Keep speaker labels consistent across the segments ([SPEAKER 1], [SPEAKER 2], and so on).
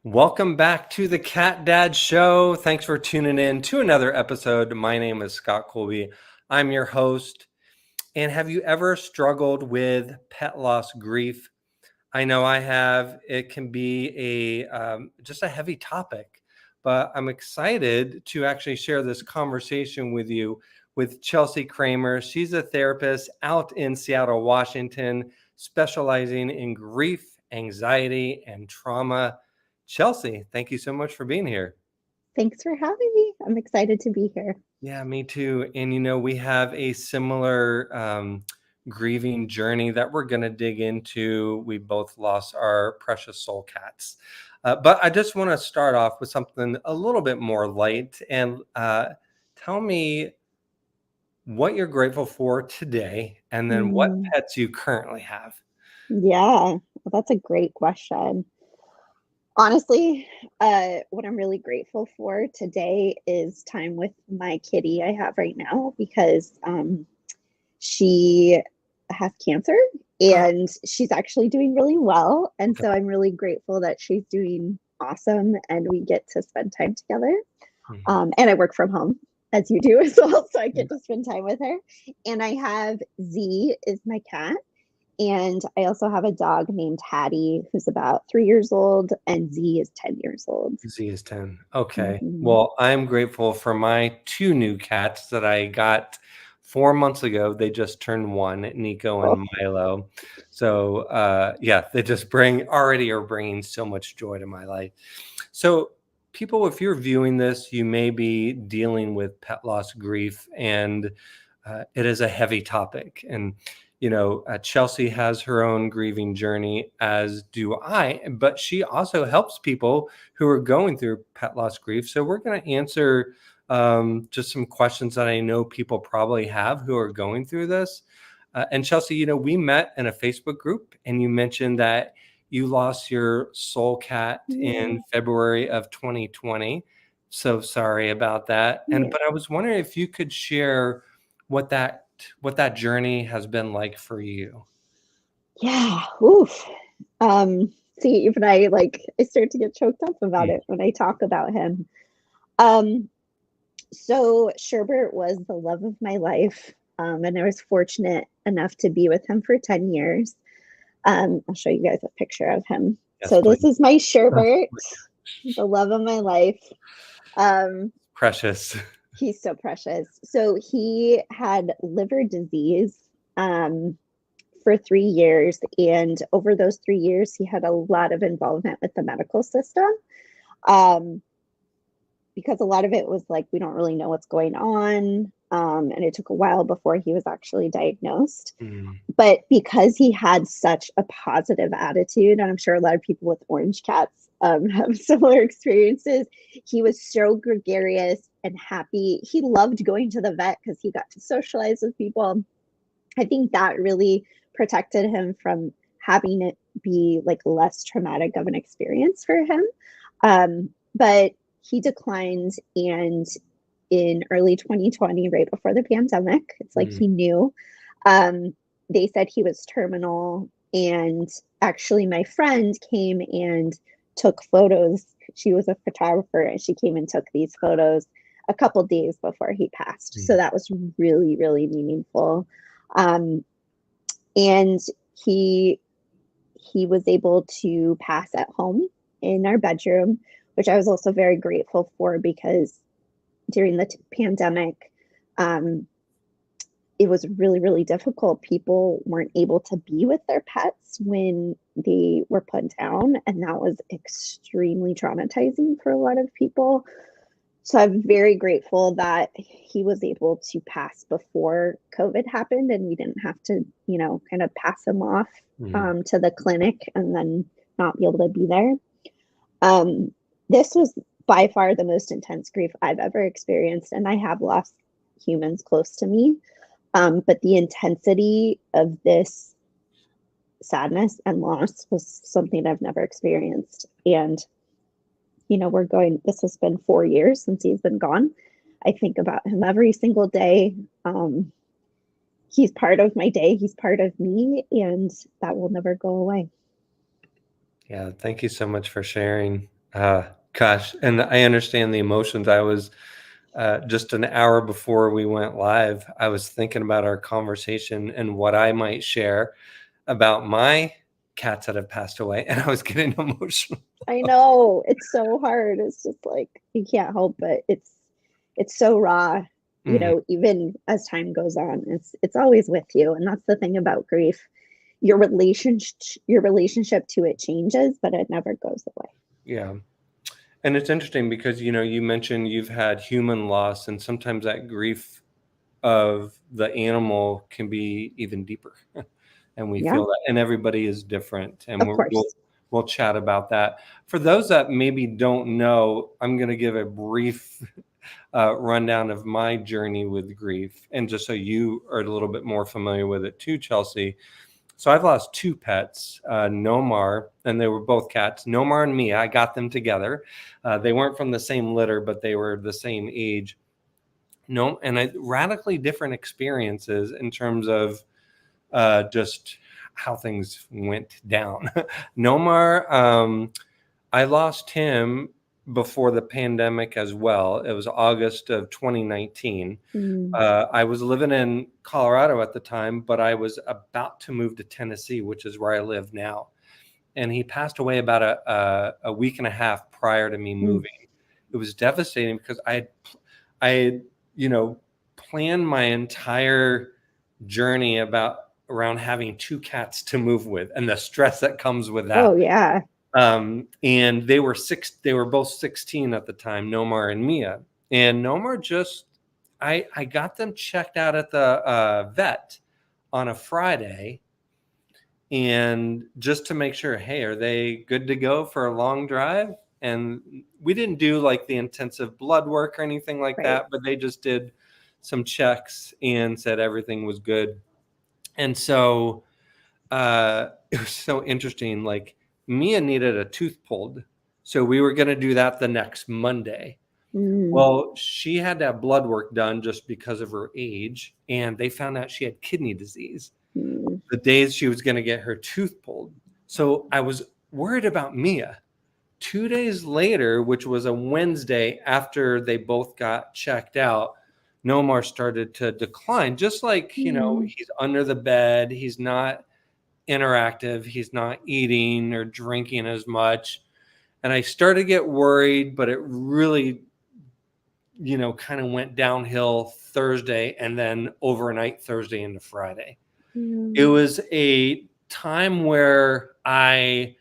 [SPEAKER 1] Welcome back to the Cat Dad Show. Thanks for tuning in to another episode. My name is Scott Colby. I'm your host. And have you ever struggled with pet loss grief? I know I have. It can be just a heavy topic, but I'm excited to actually share this conversation with you with Chelsea Kramer. She's a therapist out in Seattle, Washington, specializing in grief, anxiety, and trauma. Chelsea, thank you so much for being here.
[SPEAKER 2] Thanks for having me. I'm excited to be here.
[SPEAKER 1] Yeah, me too. And we have a similar grieving journey that we're going to dig into. We both lost our precious soul cats. But I just want to start off with something a little bit more light and tell me what you're grateful for today and then what
[SPEAKER 2] Mm,
[SPEAKER 1] pets you currently have.
[SPEAKER 2] yeah, well, that's a great question. Honestly, what I'm really grateful for today is time with my kitty I have right now because she has cancer and she's actually doing really well. And so I'm really grateful that she's doing awesome and we get to spend time together.
[SPEAKER 1] Mhm.
[SPEAKER 2] And I work from home as you do as well, so I get to spend time with her. And I have Z is my cat, and I also have a dog named Hattie who's about 3 years old, and Z is 10 years old.
[SPEAKER 1] Z is 10. Okay.
[SPEAKER 2] Mm-hmm.
[SPEAKER 1] Well, I'm grateful for my two new cats that I got 4 months ago. They just turned one, Nico
[SPEAKER 2] Oh,
[SPEAKER 1] and Milo. So, yeah, they just already are bringing so much joy to my life. So, people, if you're viewing this, you may be dealing with pet loss grief, and it is a heavy topic. And Chelsea has her own grieving journey, as do I, but she also helps people who are going through pet loss grief. So we're going to answer just some questions that I know people probably have who are going through this. And Chelsea, we met in a Facebook group, and you mentioned that you lost your soul cat
[SPEAKER 2] yeah.
[SPEAKER 1] in February of 2020. So sorry about that. But I was wondering if you could share what that journey has been like for you.
[SPEAKER 2] Yeah. Oof. See, even I start to get choked up about
[SPEAKER 1] Mm.
[SPEAKER 2] it when I talk about him. Um, So Sherbert was the love of my life, and I was fortunate enough to be with him for 10 years. I'll show you guys a picture of him.
[SPEAKER 1] Yes,
[SPEAKER 2] So this
[SPEAKER 1] please.
[SPEAKER 2] is my
[SPEAKER 1] Oh,
[SPEAKER 2] Sherbert, the love of my life. Um,
[SPEAKER 1] precious.
[SPEAKER 2] he's so precious. So he had liver disease um, for 3 years, and over those 3 years, he had a lot of involvement with the medical system. Um, because a lot of it was like we don't really know what's going on, and it took a while before he was actually diagnosed.
[SPEAKER 1] Mm.
[SPEAKER 2] But because he had such a positive attitude, and I'm sure a lot of people with orange cats have similar experiences, he was so gregarious and happy. He loved going to the vet because he got to socialize with people. I think that really protected him from having it be like less traumatic of an experience for him. But he declined, and in early 2020, right before the pandemic, it's like
[SPEAKER 1] Mm.
[SPEAKER 2] he knew. Um, they said he was terminal, and actually, my friend came and took photos. She was a photographer, and she came and took these photos a couple days before he passed. So
[SPEAKER 1] Mm.
[SPEAKER 2] that was really, really meaningful. Um, and he he was able to pass at home in our bedroom, which I was also very grateful for because during the pandemic, um, it was really, really difficult. People weren't able to be with their pets when they were put down, and that was extremely traumatizing for a lot of people. So I'm very grateful that he was able to pass before COVID happened and we didn't have to, kind of pass him off
[SPEAKER 1] Mm.
[SPEAKER 2] to the clinic and then not be able to be there. Um, this was by far the most intense grief I've ever experienced, and I have lost humans close to me. But the intensity of this sadness and loss was something I've never experienced. And this has been 4 years since he's been gone. I think about him every single day. He's part of my day, he's part of me, and that will never go away.
[SPEAKER 1] Yeah, thank you so much for sharing. Gosh, and I understand the emotions. I was just an hour before we went live, I was thinking about our conversation and what I might share about my cats that have passed away, and I was getting emotional.
[SPEAKER 2] I know, it's so hard. It's just like you can't help it. It's so raw,
[SPEAKER 1] Mhm.
[SPEAKER 2] even as time goes on. It's always with you, and that's the thing about grief. Your relationship to it changes, but it never goes away.
[SPEAKER 1] Yeah. And it's interesting because, you mentioned you've had human loss, and sometimes that grief of the animal can be even deeper. And we
[SPEAKER 2] Yeah,
[SPEAKER 1] feel that, and everybody is different. And
[SPEAKER 2] of course.
[SPEAKER 1] we'll chat about that. For those that maybe don't know, I'm going to give a brief rundown of my journey with grief, and just so you are a little bit more familiar with it too, Chelsea. So I've lost two pets, Nomar, and they were both cats. Nomar and Mia, I got them together. They weren't from the same litter, but they were the same age. No, and radically different experiences in terms of just how things went down. Nomar, I lost him before the pandemic as well. It was August of 2019.
[SPEAKER 2] Mm,
[SPEAKER 1] I was living in Colorado at the time, but I was about to move to Tennessee, which is where I live now. And he passed away about a week and a half prior to me
[SPEAKER 2] mm.
[SPEAKER 1] moving. It was devastating because I had planned my entire journey around having two cats to move with, and the stress that comes with that.
[SPEAKER 2] Oh yeah.
[SPEAKER 1] And they were both 16 at the time, Nomar and Mia. And Nomar I got them checked out at the vet on a Friday, and just to make sure, hey, are they good to go for a long drive? And we didn't do like the intensive blood work or anything like
[SPEAKER 2] Right.
[SPEAKER 1] that, but they just did some checks and said everything was good. And so it was so interesting. Like, Mia needed a tooth pulled, so we were going to do that the next Monday.
[SPEAKER 2] Mm,
[SPEAKER 1] Well, she had to have blood work done just because of her age, and they found out she had kidney disease
[SPEAKER 2] mm,
[SPEAKER 1] the days she was going to get her tooth pulled. So I was worried about Mia. 2 days later, which was a Wednesday after they both got checked out, Nomar started to decline. Just like,
[SPEAKER 2] mm,
[SPEAKER 1] he's under the bed, he's not interactive, he's not eating or drinking as much. And I started to get worried, but it really, kind of went downhill Thursday, and then overnight Thursday into Friday. It
[SPEAKER 2] mm.
[SPEAKER 1] was a time where it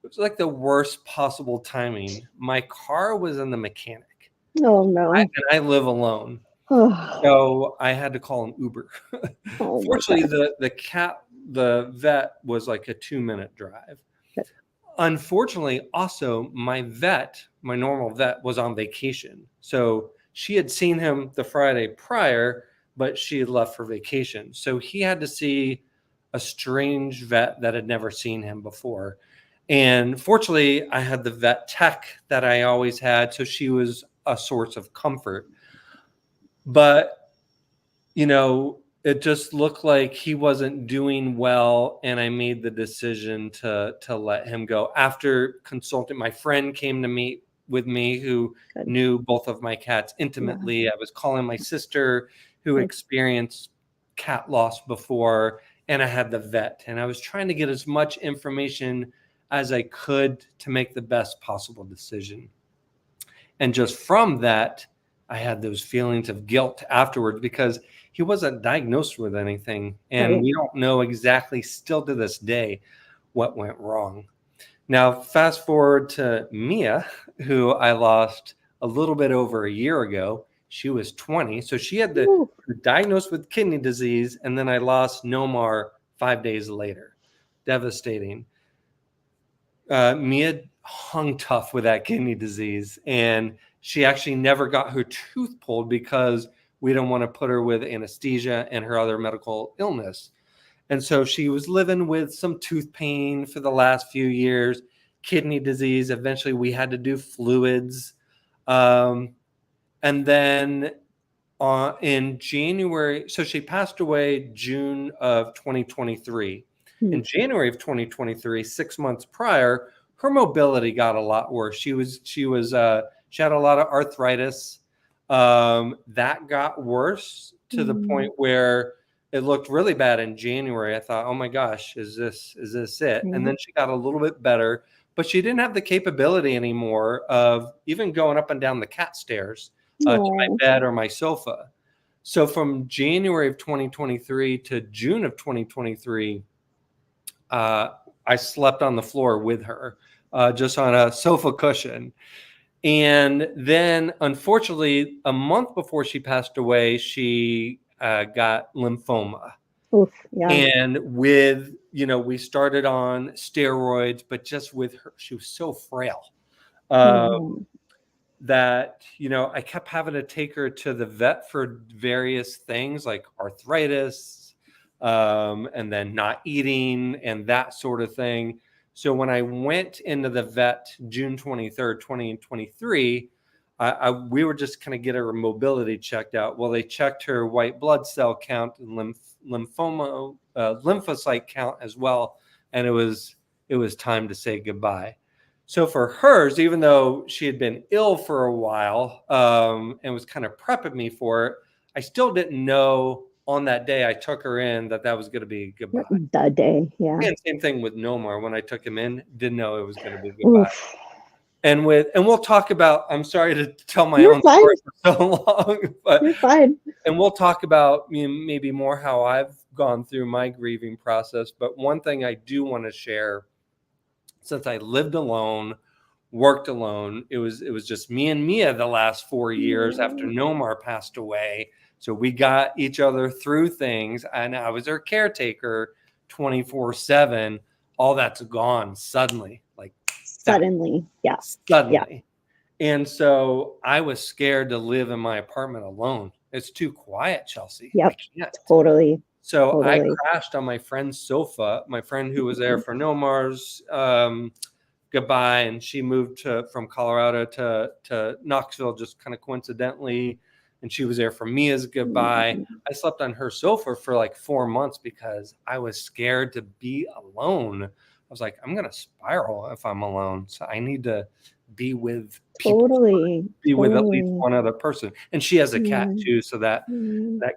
[SPEAKER 1] was like the worst possible timing. My car was in the mechanic.
[SPEAKER 2] Oh no.
[SPEAKER 1] And I live alone.
[SPEAKER 2] Oh,
[SPEAKER 1] So I had to call an Uber.
[SPEAKER 2] oh my
[SPEAKER 1] Fortunately,
[SPEAKER 2] gosh.
[SPEAKER 1] the vet was like a 2-minute drive. Unfortunately, also my normal vet, was on vacation. So she had seen him the Friday prior, but she had left for vacation. So he had to see a strange vet that had never seen him before. And fortunately, I had the vet tech that I always had. So she was a source of comfort. But it just looked like he wasn't doing well, and I made the decision to let him go. After consulting, my friend came to meet with me who
[SPEAKER 2] Good.
[SPEAKER 1] knew both of my cats
[SPEAKER 2] Yeah.
[SPEAKER 1] intimately. I was calling my sister who
[SPEAKER 2] Good.
[SPEAKER 1] experienced cat loss before, and I had the vet, and I was trying to get as much information as I could to make the best possible decision. And just from that, I had those feelings of guilt afterwards because he wasn't diagnosed with anything. And
[SPEAKER 2] Right.
[SPEAKER 1] we don't know exactly, still to this day, what went wrong. Now, fast forward to Mia, who I lost a little bit over a year ago. She was 20. So she had
[SPEAKER 2] Ooh,
[SPEAKER 1] diagnosed with kidney disease. And then I lost Nomar 5 days later. Devastating. Mia hung tough with that kidney disease, and she actually never got her tooth pulled because we don't want to put her with anesthesia and her other medical illness. And so she was living with some tooth pain for the last few years, kidney disease. Eventually, we had to do fluids. And then in January, so she passed away June of 2023.
[SPEAKER 2] hmm,
[SPEAKER 1] In January of 2023, 6 months prior, her mobility got a lot worse. She had a lot of arthritis. That got worse to the point where it looked really bad in January. I thought, oh my gosh, is this it? And then she got a little bit better, but she didn't have the capability anymore of even going up and down the cat stairs to my bed or my sofa. So from January of 2023 to June of 2023, I slept on the floor with her, just on a sofa cushion. And then, unfortunately, a month before she passed away, she got lymphoma.
[SPEAKER 2] Oof, yeah.
[SPEAKER 1] And with, we started on steroids, but just with her, she was so frail that, I kept having to take her to the vet for various things like arthritis, and then not eating and that sort of thing. So when I went into the vet June 23rd, 2023, we were just kind of get her mobility checked out. Well, they checked her white blood cell count and lymphocyte count as well. And it was time to say goodbye. So for hers, even though she had been ill for a while, and was kind of prepping me for it, I still didn't know on that day I took her in that was going to be goodbye.
[SPEAKER 2] That day, yeah.
[SPEAKER 1] And same thing with Nomar. When I took him in, didn't know it was going to be goodbye. Oof. And we'll talk about, I'm sorry to tell my own story for so long, but
[SPEAKER 2] you're fine.
[SPEAKER 1] And we'll talk about maybe more how I've gone through my grieving process. But one thing I do want to share, since I lived alone, worked alone, it was just me and Mia the last 4 years after Nomar passed away. So we got each other through things, and I was her caretaker 24/7. All that's gone suddenly,
[SPEAKER 2] suddenly.
[SPEAKER 1] Yeah. And so I was scared to live in my apartment alone. It's too quiet, Chelsea.
[SPEAKER 2] Yep,
[SPEAKER 1] I can't.
[SPEAKER 2] Totally.
[SPEAKER 1] I crashed on my friend's sofa, my friend who was there for Nomar's goodbye, and she moved from Colorado to Knoxville just kind of coincidentally, and she was there for Mia's goodbye. I slept on her sofa for like 4 months because I was scared to be alone. I was like, I'm going to spiral if I'm alone. So I need to be with people, with at least one other person. And she has a cat too, so that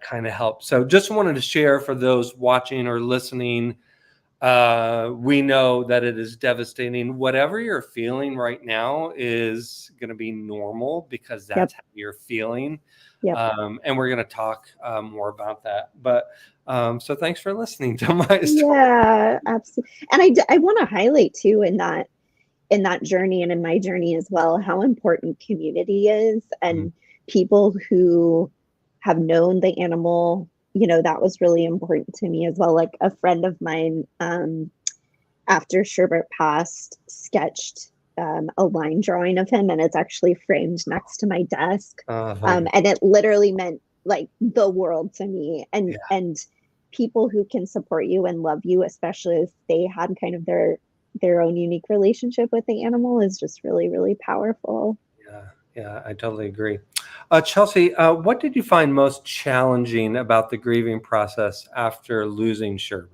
[SPEAKER 1] kind of helps. So just wanted to share for those watching or listening. We know that it is devastating. Whatever you're feeling right now is going to be normal because that's how you're feeling. And we're going to talk more about that. But so thanks for listening to my story.
[SPEAKER 2] Yeah, absolutely. And I want to highlight too in that journey and in my journey as well, how important community is and people who have known the animal, that was really important to me as well. Like a friend of mine, after Sherbert passed, sketched a line drawing of him, and it's actually framed next to my desk. And it literally meant like the world to me. And people who can support you and love you, especially if they had kind of their own unique relationship with the animal, is just really, really powerful.
[SPEAKER 1] Yeah, I totally agree. Chelsea, what did you find most challenging about the grieving process after losing Sherbert?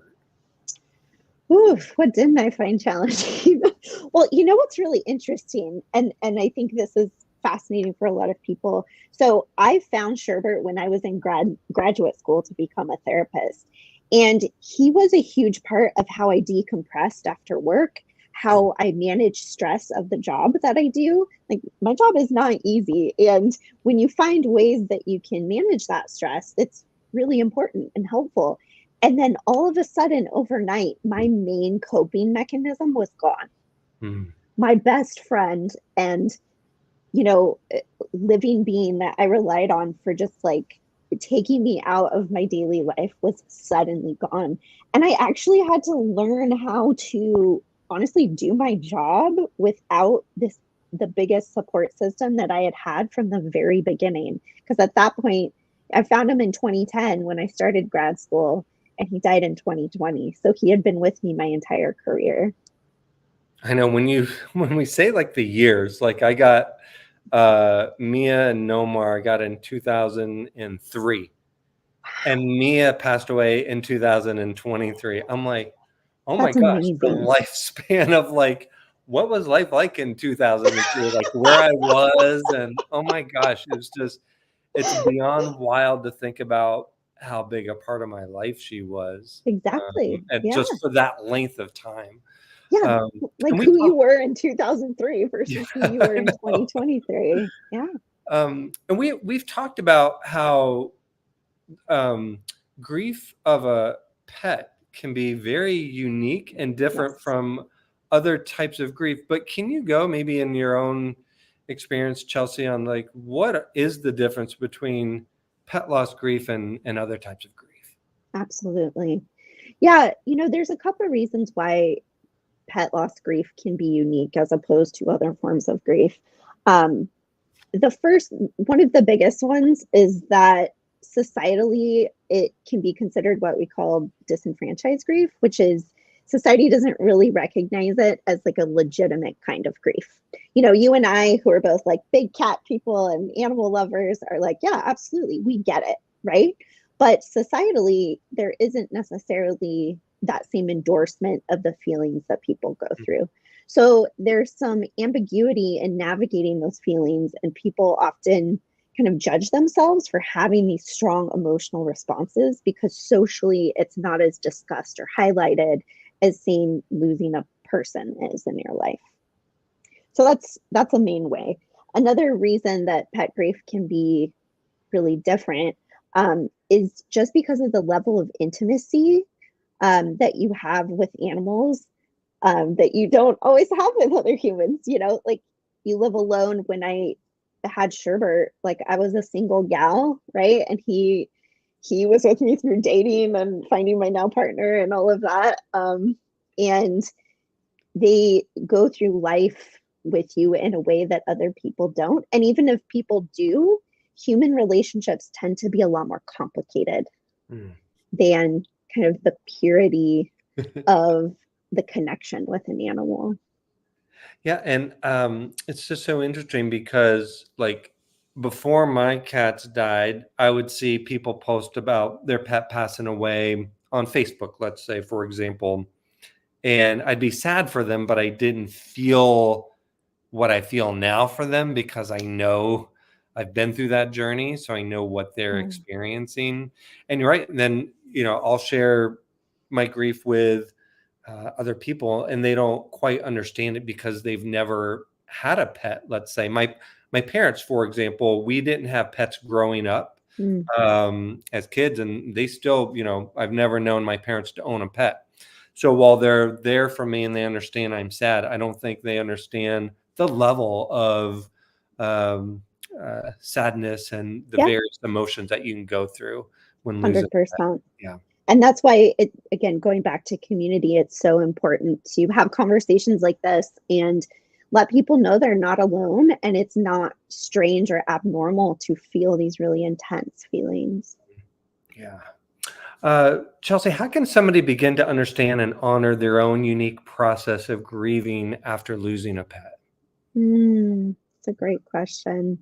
[SPEAKER 2] Oof, what didn't I find challenging? Well, what's really interesting, and I think this is fascinating for a lot of people. So I found Sherbert when I was in graduate school to become a therapist. And he was a huge part of how I decompressed after work, how I manage stress of the job that I do. Like, my job is not easy. And when you find ways that you can manage that stress, it's really important and helpful. And then all of a sudden, overnight, my main coping mechanism was gone. My best friend and, living being that I relied on for just like taking me out of my daily life was suddenly gone. And I actually had to learn how to honestly do my job without the biggest support system that I had from the very beginning. Because at that point, I found him in 2010 when I started grad school, and he died in 2020. So he had been with me my entire career.
[SPEAKER 1] I know when we say like the years, like I got Mia and Nomar, I got in 2003, and Mia passed away in 2023. I'm like, oh my gosh, the lifespan of like what was life like in 2003? Like where I was, and oh my gosh, it's beyond wild to think about how big a part of my life she was,
[SPEAKER 2] Exactly.
[SPEAKER 1] and
[SPEAKER 2] Yeah.
[SPEAKER 1] just for that length of time.
[SPEAKER 2] Yeah.
[SPEAKER 1] Um,
[SPEAKER 2] Like
[SPEAKER 1] and we
[SPEAKER 2] who you
[SPEAKER 1] talked,
[SPEAKER 2] were in 2003 versus who you
[SPEAKER 1] yeah,
[SPEAKER 2] were
[SPEAKER 1] I
[SPEAKER 2] in
[SPEAKER 1] know.
[SPEAKER 2] 2023. Yeah.
[SPEAKER 1] And we've talked about how um, grief of a pet can be very unique and different
[SPEAKER 2] Yes.
[SPEAKER 1] from other types of grief. But can you go maybe in your own experience, Chelsea, on like what is the difference between pet loss grief and other types of grief?
[SPEAKER 2] Absolutely. Yeah. There's a couple of reasons why pet loss grief can be unique as opposed to other forms of grief. Um, one of the biggest ones is that societally it can be considered what we call disenfranchised grief, which is society doesn't really recognize it as like a legitimate kind of grief. You and I, who are both like big cat people and animal lovers, are like, yeah, absolutely, we get it, right? But societally, there isn't necessarily that same endorsement of the feelings that people go through. So there's some ambiguity in navigating those feelings, and people often kind of judge themselves for having these strong emotional responses because socially it's not as discussed or highlighted as saying losing a person is in your life. So that's a main way. Another reason that pet grief can be really different is just because of the level of intimacy that you have with animals that you don't always have with other humans. Like you live alone. When I had Sherbert, like I was a single gal, right? And he was with me through dating and finding my now partner and all of that. And they go through life with you in a way that other people don't. And even if people do, human relationships tend to be a lot more complicated
[SPEAKER 1] Mm.
[SPEAKER 2] than kind of the purity of the connection with an animal.
[SPEAKER 1] Yeah, and it's just so interesting because, like, before my cats died, I would see people post about their pet passing away on Facebook, let's say, for example, and I'd be sad for them, but I didn't feel what I feel now for them because I know I've been through that journey, so I know what they're
[SPEAKER 2] Mm.
[SPEAKER 1] experiencing. And you're right. Then I'll share my grief with other people, and they don't quite understand it because they've never had a pet. Let's say my parents, for example, we didn't have pets growing up
[SPEAKER 2] Mm.
[SPEAKER 1] as kids, and they still, I've never known my parents to own a pet. So while they're there for me and they understand I'm sad, I don't think they understand the level of um, sadness and the
[SPEAKER 2] Yeah,
[SPEAKER 1] various emotions that you can go through when losing a pet.
[SPEAKER 2] 100%.
[SPEAKER 1] Yeah.
[SPEAKER 2] And that's why again, going back to community, it's so important to have conversations like this and let people know they're not alone and it's not strange or abnormal to feel these really intense feelings.
[SPEAKER 1] Yeah. Chelsea, how can somebody begin to understand and honor their own unique process of grieving after losing a pet?
[SPEAKER 2] It's a great question.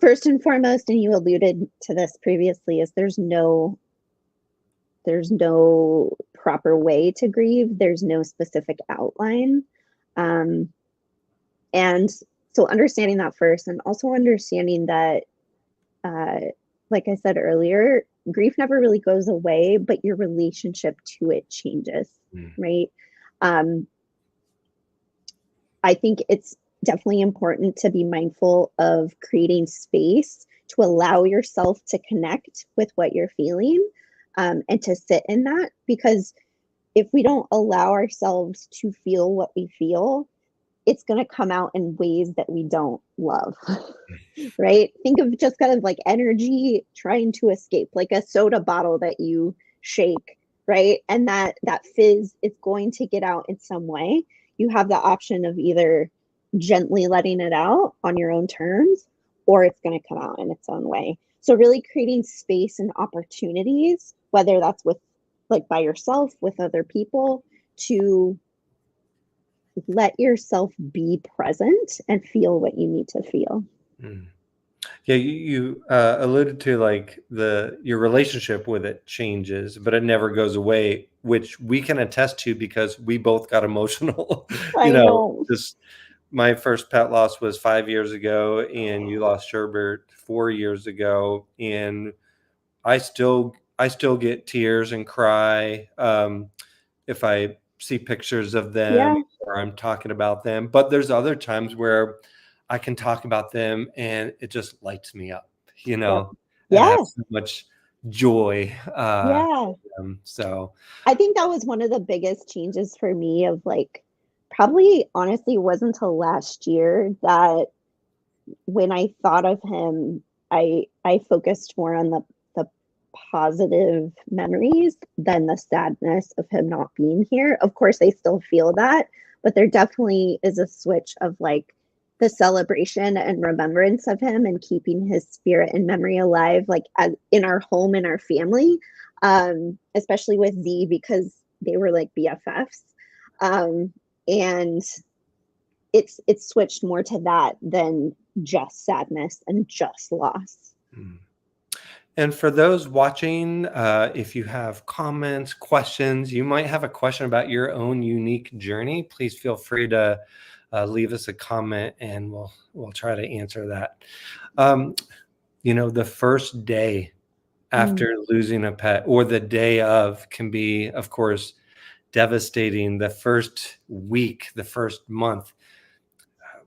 [SPEAKER 2] First and foremost, and you alluded to this previously, is there's no proper way to grieve. There's no specific outline. Um, and so understanding that first, and also understanding that, uh, like I said earlier, grief never really goes away, but your relationship to it changes,
[SPEAKER 1] Mm.
[SPEAKER 2] right? Um, I think it's definitely important to be mindful of creating space to allow yourself to connect with what you're feeling and to sit in that. Because if we don't allow ourselves to feel what we feel, it's going to come out in ways that we don't love. Right? Think of just kind of like energy trying to escape, like a soda bottle that you shake, right? And that fizz is going to get out in some way. You have the option of either gently letting it out on your own terms or it's going to come out in its own way. So really creating space and opportunities, whether that's with like by yourself, with other people, to let yourself be present and feel what you need to feel.
[SPEAKER 1] Mm. Yeah, you alluded to like your relationship with it changes, but it never goes away, which we can attest to because we both got emotional.
[SPEAKER 2] I know.
[SPEAKER 1] Just my first pet loss was 5 years ago, and you lost Sherbert 4 years ago, and I still get tears and cry if I see pictures of them
[SPEAKER 2] Yeah.
[SPEAKER 1] or I'm talking about them. But there's other times where I can talk about them and it just lights me up,
[SPEAKER 2] Yep.
[SPEAKER 1] and I have
[SPEAKER 2] Yeah.
[SPEAKER 1] so much joy.
[SPEAKER 2] Yeah.
[SPEAKER 1] So,
[SPEAKER 2] I think that was one of the biggest changes for me of like probably honestly it wasn't until last year that when I thought of him, I focused more on the positive memories than the sadness of him not being here. Of course, I still feel that, but there definitely is a switch of like the celebration and remembrance of him and keeping his spirit and memory alive, like as in our home and our family, especially with Z because they were like BFFs, and it's switched more to that than just sadness and just loss.
[SPEAKER 1] mm. And for those watching, if you have comments, questions, you might have a question about your own unique journey, please feel free to leave us a comment and we'll try to answer that. Um, the first day
[SPEAKER 2] Mm.
[SPEAKER 1] after losing a pet or the day of can be, of course, devastating. The first week, the first month.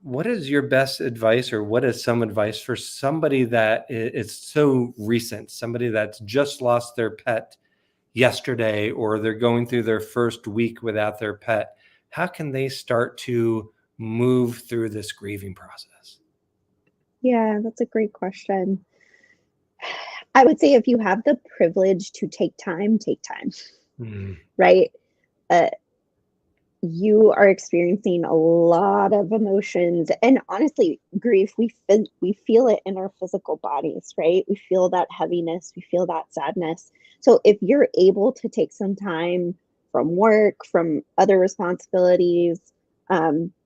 [SPEAKER 1] What is your best advice, or what is some advice for somebody that it's so recent, somebody that's just lost their pet yesterday, or they're going through their first week without their pet? How can they start to move through this grieving process?
[SPEAKER 2] Yeah, that's a great question. I would say if you have the privilege to take time,
[SPEAKER 1] Mm,
[SPEAKER 2] right? Uh, you are experiencing a lot of emotions, and honestly, grief. We feel it in our physical bodies, right? We feel that heaviness, we feel that sadness. So if you're able to take some time from work, from other responsibilities,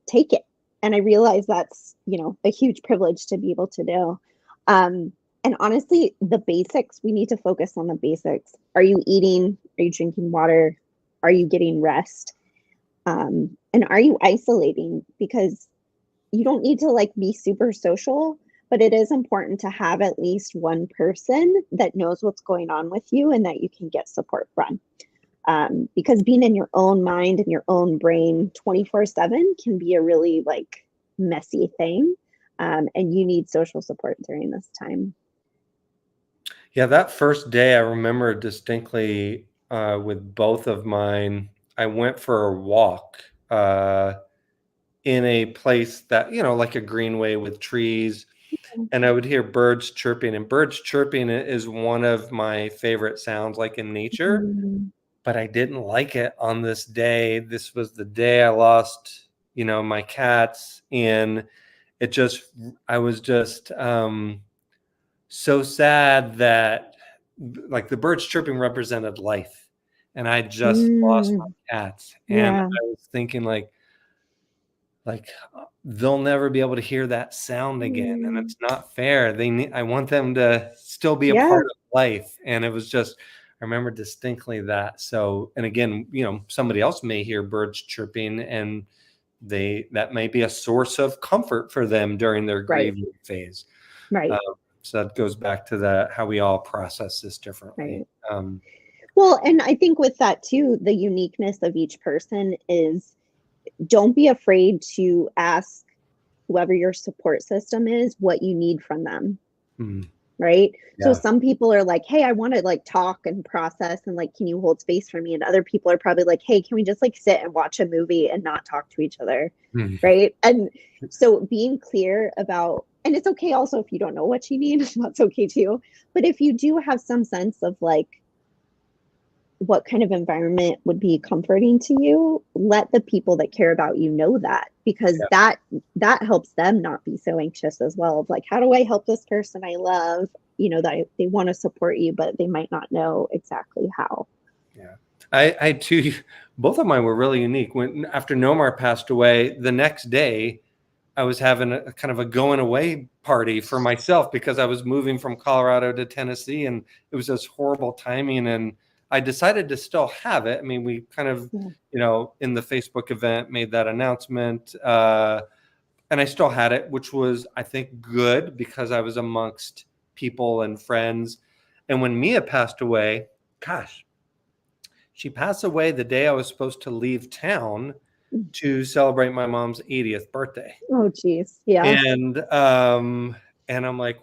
[SPEAKER 2] take it. And I realize that's a huge privilege to be able to do. Um, and honestly, the basics, we need to focus on the basics. Are you eating? Are you drinking water? Are you getting rest? And are you isolating? Because you don't need to like be super social, but it is important to have at least one person that knows what's going on with you and that you can get support from. Because being in your own mind and your own brain 24/7 can be a really like messy thing. And you need social support during this time.
[SPEAKER 1] yeah, that first day I remember distinctly, with both of mine. I went for a walk in a place that, like a greenway with trees, and I would hear birds chirping, and birds chirping is one of my favorite sounds, like in nature,
[SPEAKER 2] Mm,
[SPEAKER 1] but I didn't like it on this day. This was the day I lost, my cats, and it just, I was just so sad that like the birds chirping represented life, and I just lost
[SPEAKER 2] mm,
[SPEAKER 1] my cats, and
[SPEAKER 2] yeah,
[SPEAKER 1] I was thinking like they'll never be able to hear that sound again, and
[SPEAKER 2] mm,
[SPEAKER 1] it's not fair. I want them to still be a
[SPEAKER 2] yeah,
[SPEAKER 1] part of life, and it was just, I remember distinctly that. So, and again, somebody else may hear birds chirping, and that may be a source of comfort for them during their
[SPEAKER 2] right,
[SPEAKER 1] grieving phase. um,
[SPEAKER 2] right,
[SPEAKER 1] so that goes back to the how we all process this differently.
[SPEAKER 2] right. Well, and I think with that too, the uniqueness of each person is don't be afraid to ask whoever your support system is what you need from them,
[SPEAKER 1] mm,
[SPEAKER 2] right? So
[SPEAKER 1] yeah.
[SPEAKER 2] some people are like, "Hey, I want to like talk and process and like can you hold space for me?" And other people are probably like, "Hey, can we just like sit and watch a movie and not talk to each other?"
[SPEAKER 1] Mm,
[SPEAKER 2] Right? And so being clear about and it's okay also if you don't know what you need, that's okay too. But if you do have some sense of like what kind of environment would be comforting to you, let the people that care about you know that because
[SPEAKER 1] yeah.
[SPEAKER 2] that helps them not be so anxious as well of like how do I help this person I love, that they want to support you but they might not know exactly how.
[SPEAKER 1] Yeah. I too, both of mine were really unique. When after Nomar passed away, the next day I was having a kind of a going away party for myself because I was moving from Colorado to Tennessee, and it was just horrible timing. And I decided to still have it. I mean, we kind of,
[SPEAKER 2] Yeah.
[SPEAKER 1] in the Facebook event made that announcement, and I still had it, which was, I think, good because I was amongst people and friends. And when Mia passed away, gosh, she passed away the day I was supposed to leave town to celebrate my mom's 80th birthday.
[SPEAKER 2] Oh, geez. Yeah.
[SPEAKER 1] And I'm like,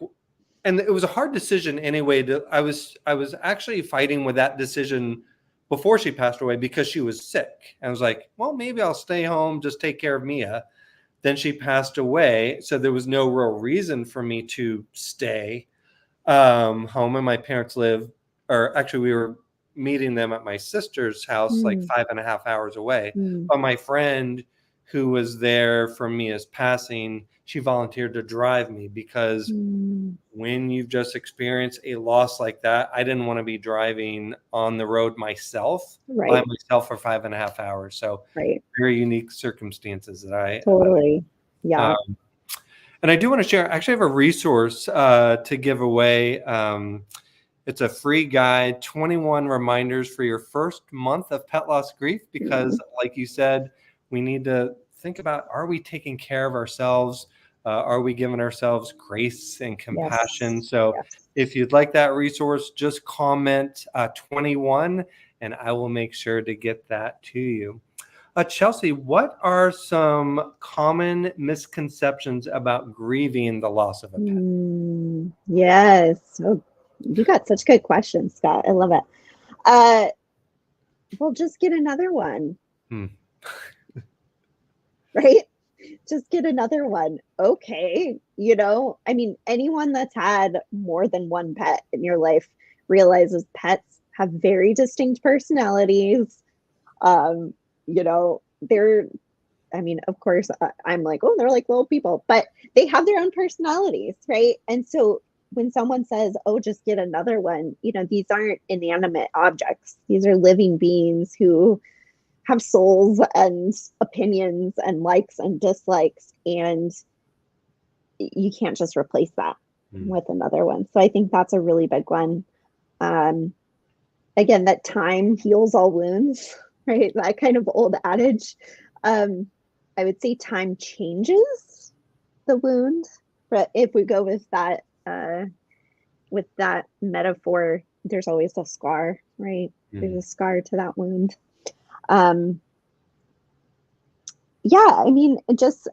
[SPEAKER 1] and it was a hard decision anyway. I was actually fighting with that decision before she passed away because she was sick. I was like, well, maybe I'll stay home, just take care of Mia. Then she passed away, so there was no real reason for me to stay home. And my parents live, or actually, we were meeting them at my sister's house, like
[SPEAKER 2] Mm,
[SPEAKER 1] 5.5 hours away.
[SPEAKER 2] mm,
[SPEAKER 1] But my friend who was there for Mia's passing, she volunteered to drive me because
[SPEAKER 2] mm.
[SPEAKER 1] when you've just experienced a loss like that, I didn't want to be driving on the road myself by
[SPEAKER 2] Right.
[SPEAKER 1] myself for 5.5 hours. So
[SPEAKER 2] Right.
[SPEAKER 1] very unique circumstances that
[SPEAKER 2] Totally.
[SPEAKER 1] uh,
[SPEAKER 2] Yeah.
[SPEAKER 1] and I do want to share. I actually have a resource to give away. It's a free guide, 21 reminders for your first month of pet loss grief. Because,
[SPEAKER 2] Mm,
[SPEAKER 1] like you said, we need to think about: are we taking care of ourselves? Are we giving ourselves grace and compassion?
[SPEAKER 2] yes.
[SPEAKER 1] So,
[SPEAKER 2] Yes.
[SPEAKER 1] if you'd like that resource, just comment 21, and I will make sure to get that to you. Chelsea, what are some common misconceptions about grieving the loss of a pet?
[SPEAKER 2] Yes. Oh, you got such good questions, Scott. I love it. Uh, well, just get another one,
[SPEAKER 1] Hmm.
[SPEAKER 2] right? Just get another one. Okay. I mean, anyone that's had more than one pet in your life realizes pets have very distinct personalities. They're, I mean, of course, I'm like, oh, they're like little people, but they have their own personalities, right? And so when someone says, oh, just get another one, these aren't inanimate objects. These are living beings who have souls and opinions and likes and dislikes. And you can't just replace that
[SPEAKER 1] Hmm.
[SPEAKER 2] with another one. So I think that's a really big one. Um, Again, that time heals all wounds, right? That kind of old adage. Um, I would say time changes the wound, but if we go with that metaphor, there's always a scar, right? There's
[SPEAKER 1] Hmm.
[SPEAKER 2] a scar to that wound. Um, yeah, I mean,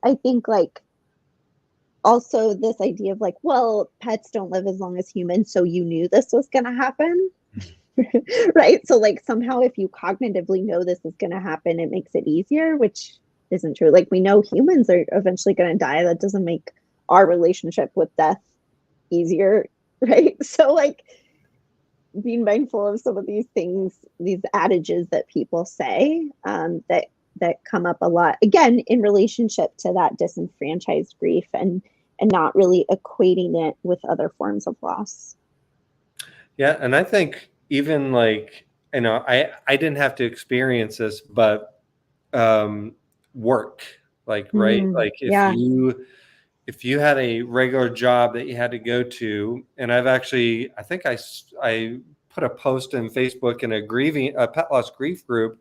[SPEAKER 2] I think like also this idea of like, well, pets don't live as long as humans, so you knew this was going to happen. Right? So like somehow if you cognitively know this is going to happen, it makes it easier, which isn't true. Like we know humans are eventually going to die. That doesn't make our relationship with death easier, right? So like being mindful of some of these things, these adages that people say, that come up a lot again in relationship to that disenfranchised grief and not really equating it with other forms of loss.
[SPEAKER 1] Yeah, and I think even like I didn't have to experience this, but um, work, like, right, like
[SPEAKER 2] Yeah.
[SPEAKER 1] if you had a regular job that you had to go to, and I think I put a post in Facebook in a pet loss grief group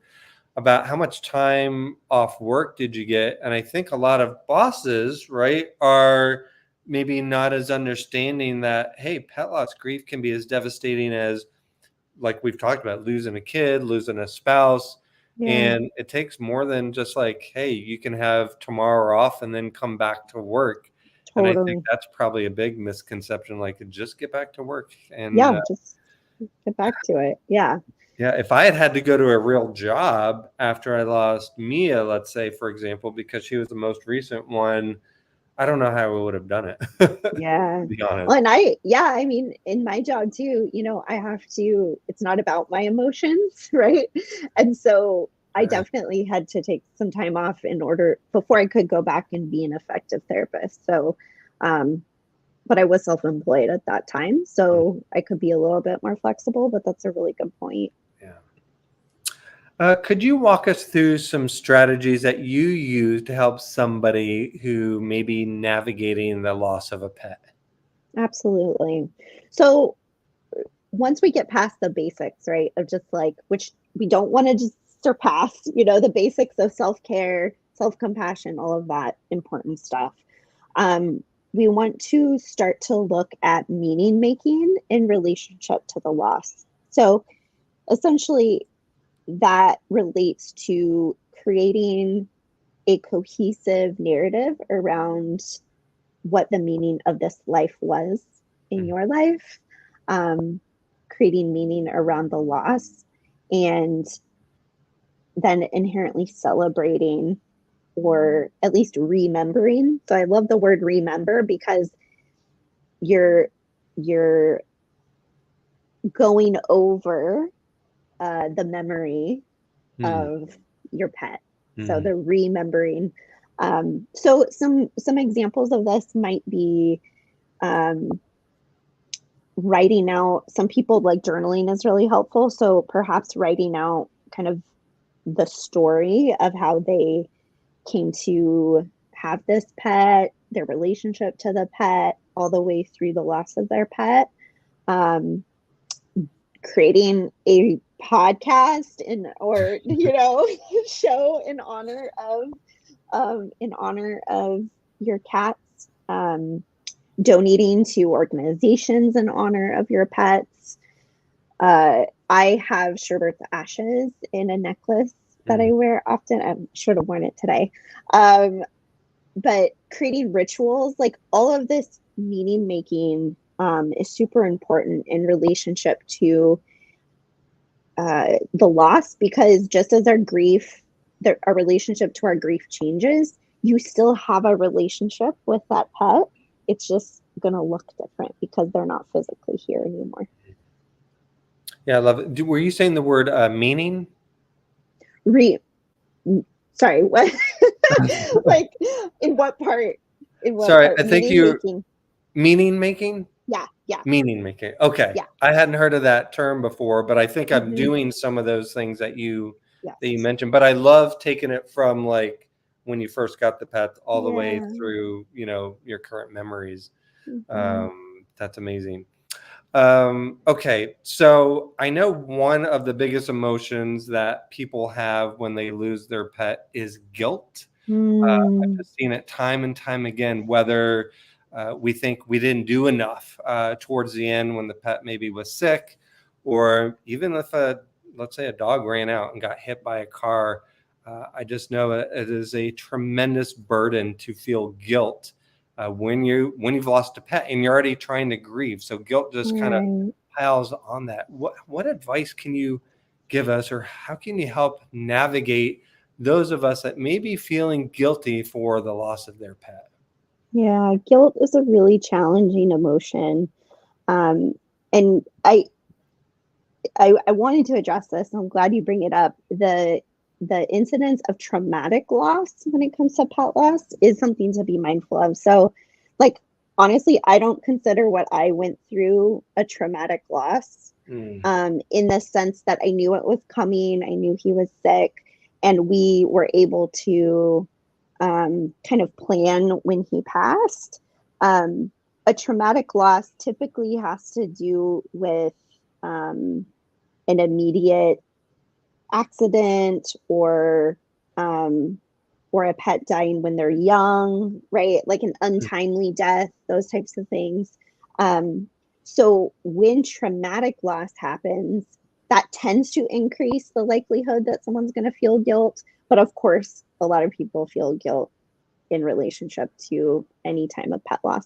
[SPEAKER 1] about how much time off work did you get. And I think a lot of bosses, right, are maybe not as understanding that, hey, pet loss grief can be as devastating as, like we've talked about, losing a kid, losing a spouse.
[SPEAKER 2] Yeah.
[SPEAKER 1] And it takes more than just like, hey, you can have tomorrow off and then come back to work. And I think
[SPEAKER 2] Totally.
[SPEAKER 1] that's probably a big misconception, like just get back to work. And
[SPEAKER 2] Yeah, just get back to it. Yeah.
[SPEAKER 1] yeah, if I had to go to a real job after I lost Mia, let's say, for example, because she was the most recent one, I don't know how I would have done it,
[SPEAKER 2] Yeah.
[SPEAKER 1] to be honest.
[SPEAKER 2] Well, yeah, I mean, in my job too, I have to, it's not about my emotions, right? And so I
[SPEAKER 1] Right.
[SPEAKER 2] definitely had to take some time off before I could go back and be an effective therapist. So, um, but I was self-employed at that time, so I could be a little bit more flexible, but that's a really good point.
[SPEAKER 1] Yeah. Could you walk us through some strategies that you use to help somebody who may be navigating the loss of a pet?
[SPEAKER 2] Absolutely. So once we get past the basics, right, of just like, which we don't want to just surpass, the basics of self-care, self-compassion, all of that important stuff. We want to start to look at meaning making in relationship to the loss. So essentially, that relates to creating a cohesive narrative around what the meaning of this life was in
[SPEAKER 1] Mhm.
[SPEAKER 2] your life, um, creating meaning around the loss, and then inherently celebrating or at least remembering. So I love the word remember because you're you're going over the memory
[SPEAKER 1] Mm,
[SPEAKER 2] of your pet. So
[SPEAKER 1] mm,
[SPEAKER 2] the remembering. So some examples of this might be um, writing out. Some people like journaling is really helpful. So perhaps writing out kind of the story of how they came to have this pet, their relationship to the pet, all the way through the loss of their pet. Um, Creating a podcast or show in honor of your cats, donating to organizations in honor of your pets. I have Sherbert's ashes in a necklace that I
[SPEAKER 1] mm.
[SPEAKER 2] wear often. I should have worn it today. Um, but creating rituals, like all of this meaning making, is super important in relationship to the loss, because just as our relationship to our grief changes, you still have a relationship with that pet. It's just going to look different because they're not physically here anymore.
[SPEAKER 1] Yeah, I love it. Were you saying the word meaning?
[SPEAKER 2] Re, Sorry, what? Like, in what part? In what
[SPEAKER 1] Sorry,
[SPEAKER 2] part?
[SPEAKER 1] I think
[SPEAKER 2] Meaning
[SPEAKER 1] you
[SPEAKER 2] making.
[SPEAKER 1] meaning making?
[SPEAKER 2] Yeah, yeah,
[SPEAKER 1] Meaning making. Okay.
[SPEAKER 2] yeah.
[SPEAKER 1] I hadn't heard of that term before, but I think I'm
[SPEAKER 2] Hmm.
[SPEAKER 1] doing some of those things that you
[SPEAKER 2] Yes.
[SPEAKER 1] mentioned. But I love taking it from like when you first got the pet all the way
[SPEAKER 2] Yeah.
[SPEAKER 1] through, your current memories.
[SPEAKER 2] Hmm.
[SPEAKER 1] That's amazing. Okay, so I know one of the biggest emotions that people have when they lose their pet is guilt. I've
[SPEAKER 2] Mm,
[SPEAKER 1] just seen it time and time again, whether we think we didn't do enough towards the end when the pet maybe was sick, or even if let's say a dog ran out and got hit by a car. I just know it is a tremendous burden to feel guilt when you've lost a pet and you're already trying to grieve. So guilt just kind of
[SPEAKER 2] right.
[SPEAKER 1] piles on that. What advice can you give us, or how can you help navigate those of us that may be feeling guilty for the loss of their pet?
[SPEAKER 2] Yeah, guilt is a really challenging emotion. Um, and I wanted to address this, and I'm glad you bring it up. The incidence of traumatic loss when it comes to pet loss is something to be mindful of. So, like, honestly, I don't consider what I went through a traumatic loss,
[SPEAKER 1] Mm,
[SPEAKER 2] in the sense that I knew it was coming, I knew he was sick, and we were able to kind of plan when he passed. Um, a traumatic loss typically has to do with um, an immediate accident, um, or a pet dying when they're young, right? Like an
[SPEAKER 1] mm,
[SPEAKER 2] untimely death, those types of things. Um, so when traumatic loss happens, that tends to increase the likelihood that someone's going to feel guilt. But of course, a lot of people feel guilt in relationship to any time of pet loss.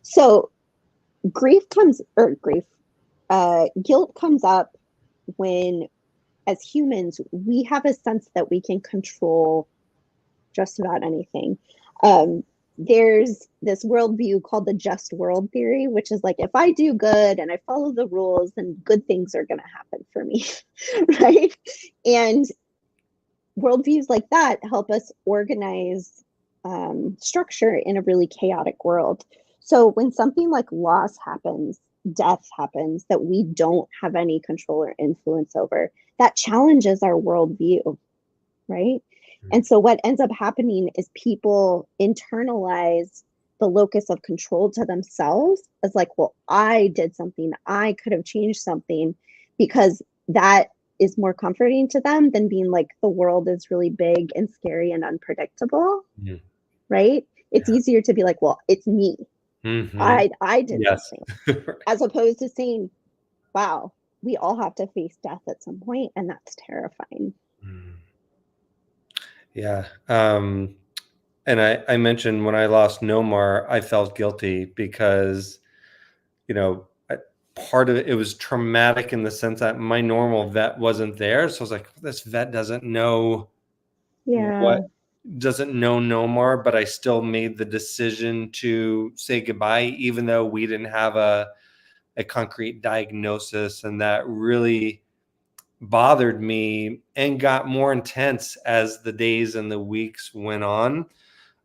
[SPEAKER 2] So guilt comes up when, as humans, we have a sense that we can control just about anything. Um, there's this worldview called the just world theory, which is like, if I do good and I follow the rules, then good things are going to happen for me, right? And worldviews like that help us organize structure in a really chaotic world. So when something like loss happens, death happens that we don't have any control or influence over, that challenges our worldview, right? And so what ends up happening is people internalize the locus of control to themselves as like, well, I did something, I could have changed something, because that is more comforting to them than being like, the world is really big and scary and unpredictable,
[SPEAKER 1] Mhm.
[SPEAKER 2] right? It's
[SPEAKER 1] Yeah.
[SPEAKER 2] easier to be like, well, it's me.
[SPEAKER 1] Mhm.
[SPEAKER 2] I did
[SPEAKER 1] Yes.
[SPEAKER 2] something, as opposed to saying, wow, we all have to face death at some point, and that's terrifying.
[SPEAKER 1] Mm. Yeah. And I mentioned when I lost Nomar, I felt guilty because, you know, part of it, it was traumatic in the sense that my normal vet wasn't there. So I was like, this vet
[SPEAKER 2] Yeah.
[SPEAKER 1] what doesn't know Nomar, but I still made the decision to say goodbye, even though we didn't have a concrete diagnosis. And that really bothered me and got more intense as the days and the weeks went on.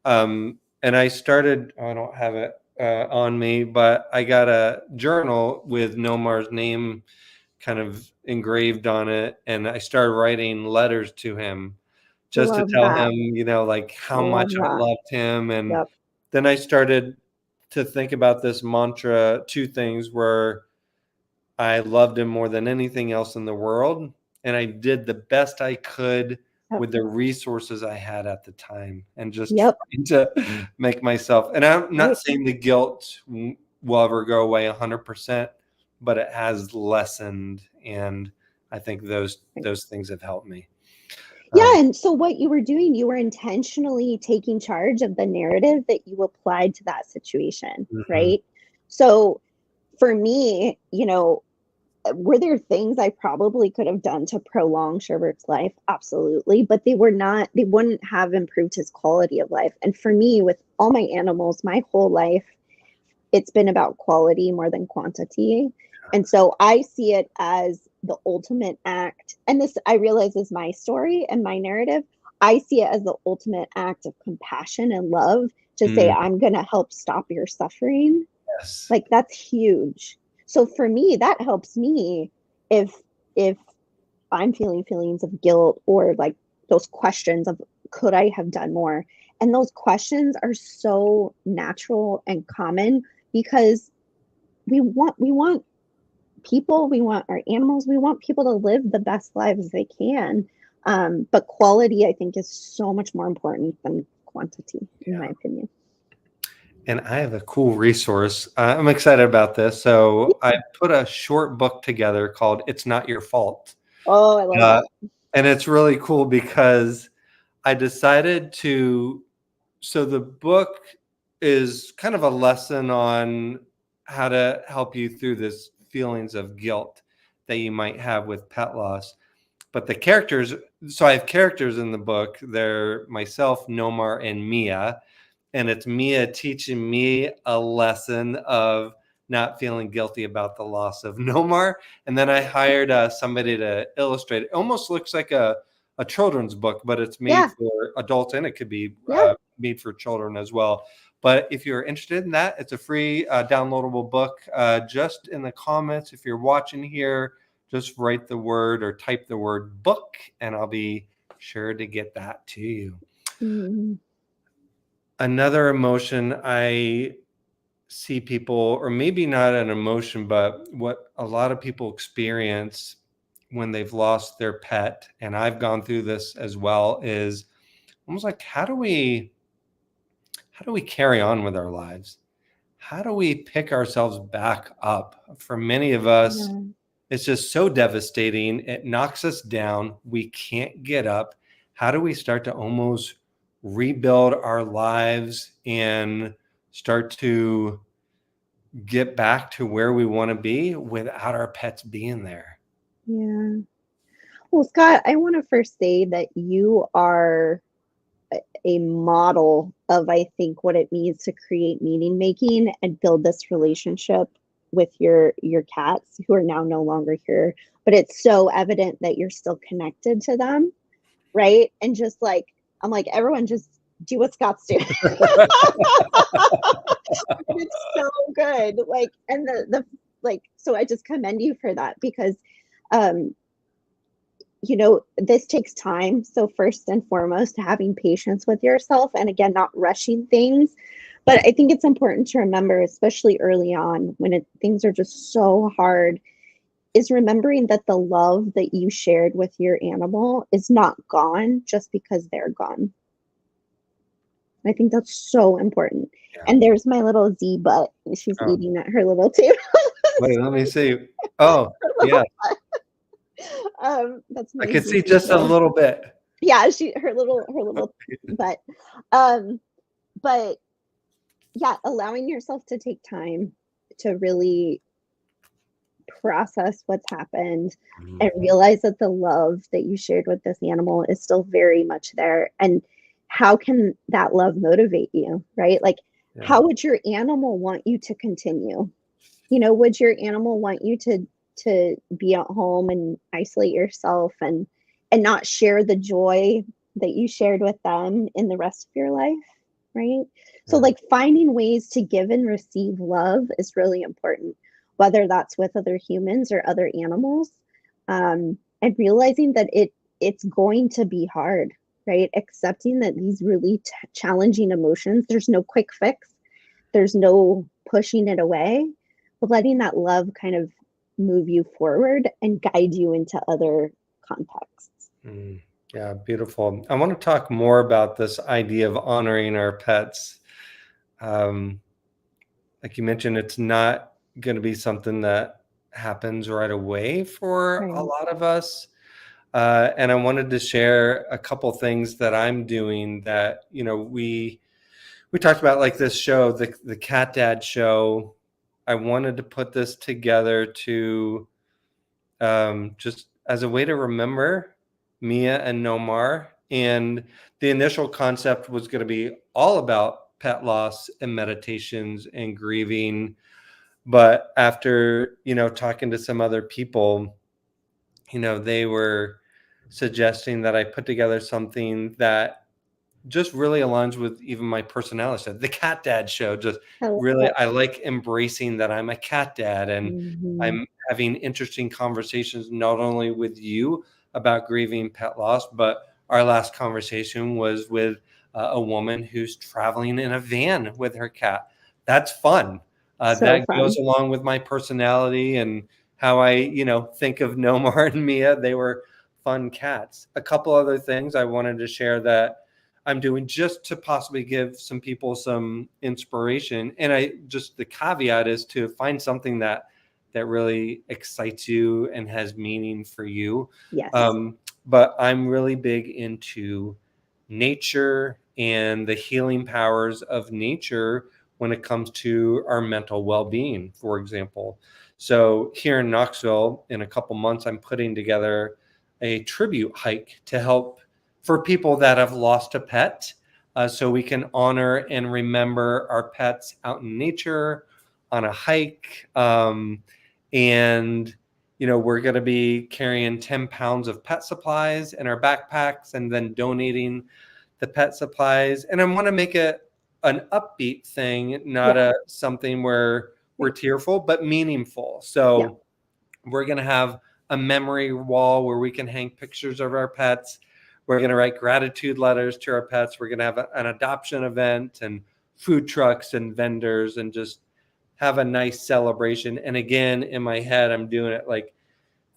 [SPEAKER 1] And I started, I don't have it on me, but I got a journal with Nomar's name kind of engraved on it. And I started writing letters to him just to
[SPEAKER 2] Love
[SPEAKER 1] tell
[SPEAKER 2] that.
[SPEAKER 1] him, like how
[SPEAKER 2] Love
[SPEAKER 1] much I
[SPEAKER 2] that.
[SPEAKER 1] loved him. And
[SPEAKER 2] Yep.
[SPEAKER 1] then I started to think about this mantra, two things were I loved him more than anything else in the world, and I did the best I could
[SPEAKER 2] Yep.
[SPEAKER 1] with the resources I had at the time, and just
[SPEAKER 2] Yep.
[SPEAKER 1] trying to make myself. And I'm not
[SPEAKER 2] Right.
[SPEAKER 1] saying the guilt will ever go away 100%, but it has lessened, and I think those things have helped me.
[SPEAKER 2] Yeah.
[SPEAKER 1] Um,
[SPEAKER 2] And so what you were doing, you were intentionally taking charge of the narrative that you applied to that situation,
[SPEAKER 1] mhm,
[SPEAKER 2] right? So for me, were there things I probably could have done to prolong Sherbert's life? Absolutely. But they wouldn't have improved his quality of life. And for me, with all my animals, my whole life, it's been about quality more than quantity. And so I see it as the ultimate act. And this, I realize, is my story and my narrative. I see it as the ultimate act of compassion and love to say,
[SPEAKER 1] mm,
[SPEAKER 2] I'm going to help stop your suffering.
[SPEAKER 1] yes.
[SPEAKER 2] Like, that's huge. So for me, that helps me if if I'm feeling feelings of guilt, or like those questions of, could I have done more? And those questions are so natural and common, because we want people, we want our animals, we want people to live the best lives they can. But quality, I think, is so much more important than quantity, in my opinion.
[SPEAKER 1] And I have a cool resource. I'm excited about this. So I put a short book together called "It's Not Your Fault."
[SPEAKER 2] Oh, I love
[SPEAKER 1] Uh,
[SPEAKER 2] that.
[SPEAKER 1] and it's really cool because I decided to. So the book is kind of a lesson on how to help you through this feelings of guilt that you might have with pet loss. But the characters, so I have characters in the book. They're myself, Nomar, and Mia. And it's Mia teaching me a lesson of not feeling guilty about the loss of Nomar. And then I hired somebody to illustrate it. It almost looks like a children's book, but it's made
[SPEAKER 2] Yeah.
[SPEAKER 1] for adults and it could be
[SPEAKER 2] Yeah.
[SPEAKER 1] made for children as well. But if you're interested in that, it's a free downloadable book. Just in the comments, if you're watching here, just write the word or type the word book, and I'll be sure to get that to you.
[SPEAKER 2] Mm.
[SPEAKER 1] Another emotion I see people, or maybe not an emotion, but what a lot of people experience when they've lost their pet, and I've gone through this as well, is almost like how do we carry on with our lives? How do we pick ourselves back up? For many of us,
[SPEAKER 2] Yeah.
[SPEAKER 1] it's just so devastating. It knocks us down. We can't get up. How do we start to almost rebuild our lives and start to get back to where we want to be without our pets being there?
[SPEAKER 2] Yeah. Well, Scott, I want to first say that you are a model of, I think, what it means to create meaning making and build this relationship with your cats, who are now no longer here. But it's so evident that you're still connected to them, right? And just like, I'm like, everyone just do what Scott's doing. It's so good. Like, and the like, so I just commend you for that, because um this takes time. So first and foremost, having patience with yourself, and again, not rushing things. But I think it's important to remember, especially early on when things are just so hard, is remembering that the love that you shared with your animal is not gone just because they're gone. I think that's so important.
[SPEAKER 1] Yeah.
[SPEAKER 2] And there's my little Z butt. She's
[SPEAKER 1] Oh,
[SPEAKER 2] eating at her little table.
[SPEAKER 1] wait, let me see. Oh, yeah.
[SPEAKER 2] That's
[SPEAKER 1] I
[SPEAKER 2] my
[SPEAKER 1] can see
[SPEAKER 2] Z
[SPEAKER 1] just a
[SPEAKER 2] girl.
[SPEAKER 1] little bit.
[SPEAKER 2] Yeah, her little butt. Um, but yeah, allowing yourself to take time to really process what's happened
[SPEAKER 1] Mhm.
[SPEAKER 2] and realize that the love that you shared with this animal is still very much there. And how can that love motivate you, right? Like,
[SPEAKER 1] Yeah.
[SPEAKER 2] how would your animal want you to continue? Would your animal want you to be at home and isolate yourself and not share the joy that you shared with them in the rest of your life, right? So
[SPEAKER 1] Yeah.
[SPEAKER 2] like finding ways to give and receive love is really important, whether that's with other humans or other animals, and realizing that it's going to be hard, right? Accepting that these really challenging emotions, there's no quick fix, there's no pushing it away, but letting that love kind of move you forward and guide you into other contexts.
[SPEAKER 1] Mm. Yeah, beautiful. I want to talk more about this idea of honoring our pets. Um, like you mentioned, it's not going to be something that happens right away for a
[SPEAKER 2] Right.
[SPEAKER 1] lot of us. And I wanted to share a couple things that I'm doing that, we talked about, like this show, the Cat Dad show. I wanted to put this together to just as a way to remember Mia and Nomar. And the initial concept was going to be all about pet loss and meditations and grieving. But after, talking to some other people, they were suggesting that I put together something that just really aligns with even my personality. So the Cat Dad show, just
[SPEAKER 2] I love
[SPEAKER 1] really,
[SPEAKER 2] it.
[SPEAKER 1] I like embracing that I'm a cat dad, and
[SPEAKER 2] Mhm.
[SPEAKER 1] I'm having interesting conversations not only with you about grieving pet loss, but our last conversation was with a woman who's traveling in a van with her cat. That's fun.
[SPEAKER 2] So
[SPEAKER 1] That goes
[SPEAKER 2] fun.
[SPEAKER 1] along with my personality and how I, think of Nomar and Mia. They were fun cats. A couple other things I wanted to share that I'm doing just to possibly give some people some inspiration. And the caveat is to find something that really excites you and has meaning for you.
[SPEAKER 2] Yes.
[SPEAKER 1] But I'm really big into nature and the healing powers of nature when it comes to our mental well-being, for example. So here in Knoxville, in a couple months, I'm putting together a tribute hike to help for people that have lost a pet, so we can honor and remember our pets out in nature on a hike. And we're going to be carrying 10 pounds of pet supplies in our backpacks and then donating the pet supplies. And I want to make it an upbeat thing, not
[SPEAKER 2] Yeah.
[SPEAKER 1] a something where
[SPEAKER 2] Yeah.
[SPEAKER 1] we're tearful, but meaningful.
[SPEAKER 2] Yeah.
[SPEAKER 1] So we're going to have a memory wall where we can hang pictures of our pets. We're going to write gratitude letters to our pets. We're going to have an adoption event and food trucks and vendors and just have a nice celebration. And again, in my head, I'm doing it like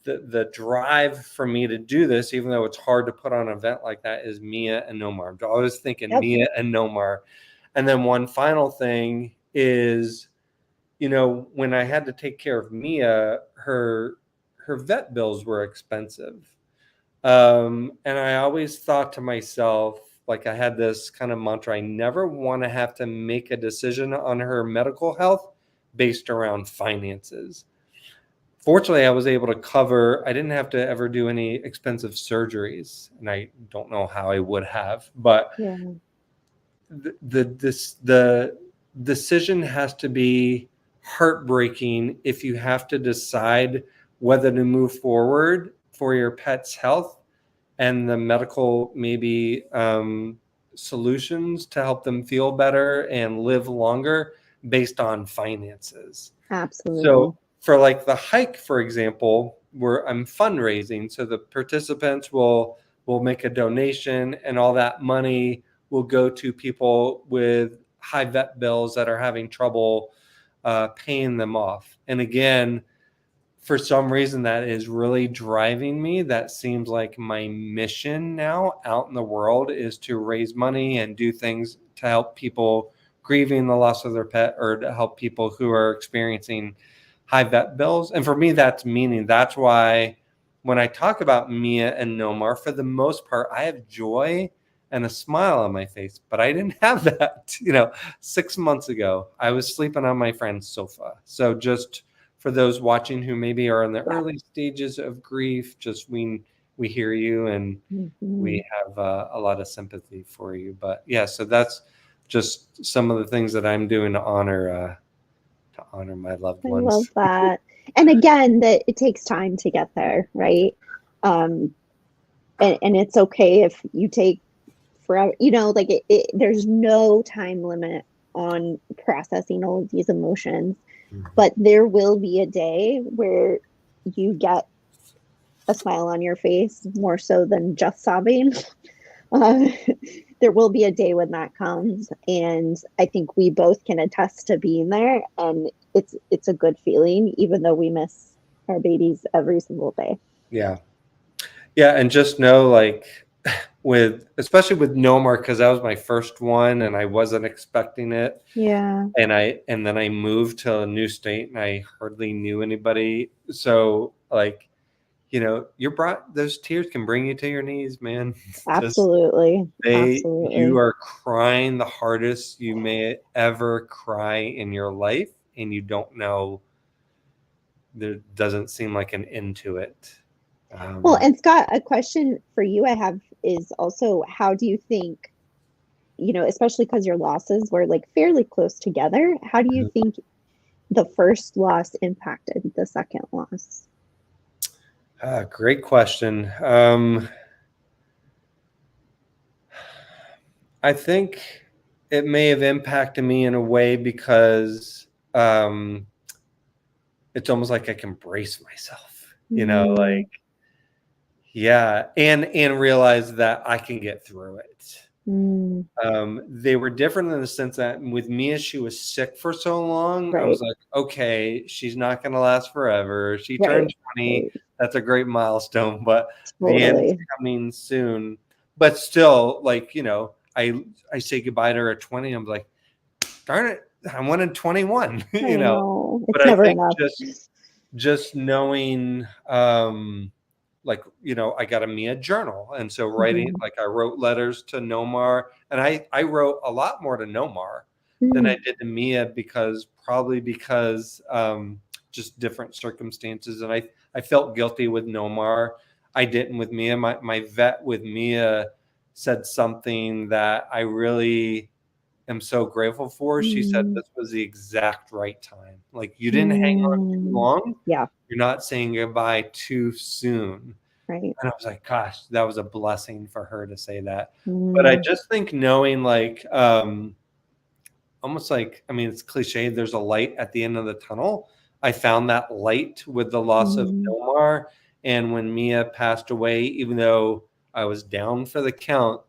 [SPEAKER 1] the drive for me to do this, even though it's hard to put on an event like that, is Mia and Nomar. I'm always thinking
[SPEAKER 2] Yep.
[SPEAKER 1] Mia and Nomar. And then one final thing is, when I had to take care of Mia, her vet bills were expensive. And I always thought to myself, like, I had this kind of mantra: I never want to have to make a decision on her medical health based around finances. Fortunately, I was able to I didn't have to ever do any expensive surgeries, and I don't know how I would have, but
[SPEAKER 2] Yeah.
[SPEAKER 1] the decision has to be heartbreaking if you have to decide whether to move forward for your pet's health and the medical maybe solutions to help them feel better and live longer based on finances. So
[SPEAKER 2] Absolutely.
[SPEAKER 1] for like the hike, for example, I'm fundraising. So the participants will make a donation, and all that money will go to people with high vet bills that are having trouble paying them off. And again, for some reason that is really driving me. That seems like my mission now out in the world is to raise money and do things to help people grieving the loss of their pet, or to help people who are experiencing high vet bills. And for me, that's why when I talk about Mia and Nomar, for the most part, I have joy and a smile on my face, but I didn't have that, 6 months ago. I was sleeping on my friend's sofa. So just for those watching who maybe are in the early stages of grief, just we hear you, and we have a lot of sympathy for you. But yeah, so that's just some of the things that I'm doing to honor my loved
[SPEAKER 2] I
[SPEAKER 1] ones.
[SPEAKER 2] love that. And again, that it takes time to get there, right? And it's okay if you take forever, like there's no time limit on processing all of these emotions. But there will be a day where you get a smile on your face more so than just sobbing. There will be a day when that comes, and I think we both can attest to being there, and it's a good feeling, even though we miss our babies every single day.
[SPEAKER 1] Yeah. And just know, like, especially with Nomar, because that was my first one and I wasn't expecting it.
[SPEAKER 2] Yeah.
[SPEAKER 1] And then I moved to a new state and I hardly knew anybody. So like, those tears can bring you to your knees, man.
[SPEAKER 2] Absolutely.
[SPEAKER 1] You are crying the hardest you may ever cry in your life, and you don't know, there doesn't seem like an end to it.
[SPEAKER 2] Well, and Scott, a question for you I have is also, how do you think, especially because your losses were like fairly close together, how do you think the first loss impacted the second loss?
[SPEAKER 1] Great question. I think it may have impacted me in a way because it's almost like I can brace myself, like, yeah, and realize that I can get through it. They were different in the sense that with Mia, she was sick for so long.
[SPEAKER 2] Right.
[SPEAKER 1] I was like, okay, she's not going to last forever. She
[SPEAKER 2] Right.
[SPEAKER 1] turned 20. Right. That's a great milestone, but
[SPEAKER 2] Totally.
[SPEAKER 1] the end is coming soon. But still, like, I say goodbye to her at 20. I'm like, darn it, I wanted 21.
[SPEAKER 2] I know. It's
[SPEAKER 1] but
[SPEAKER 2] never
[SPEAKER 1] I think
[SPEAKER 2] enough.
[SPEAKER 1] just knowing, like, I got a Mia journal. And so writing, like, I wrote letters to Nomar, and I wrote a lot more to Nomar than I did to Mia, because just different circumstances. And I felt guilty with Nomar. I didn't with Mia. My vet with Mia said something that I really am so grateful for. She said this was the exact right time. Like, you didn't hang on too long.
[SPEAKER 2] Yeah.
[SPEAKER 1] You're not saying goodbye too soon.
[SPEAKER 2] Right.
[SPEAKER 1] And I was like, gosh, that was a blessing for her to say that. But I just think knowing, like, almost like, I mean, it's cliche, there's a light at the end of the tunnel. I found that light with the loss of Nomar. And when Mia passed away, even though I was down for the count,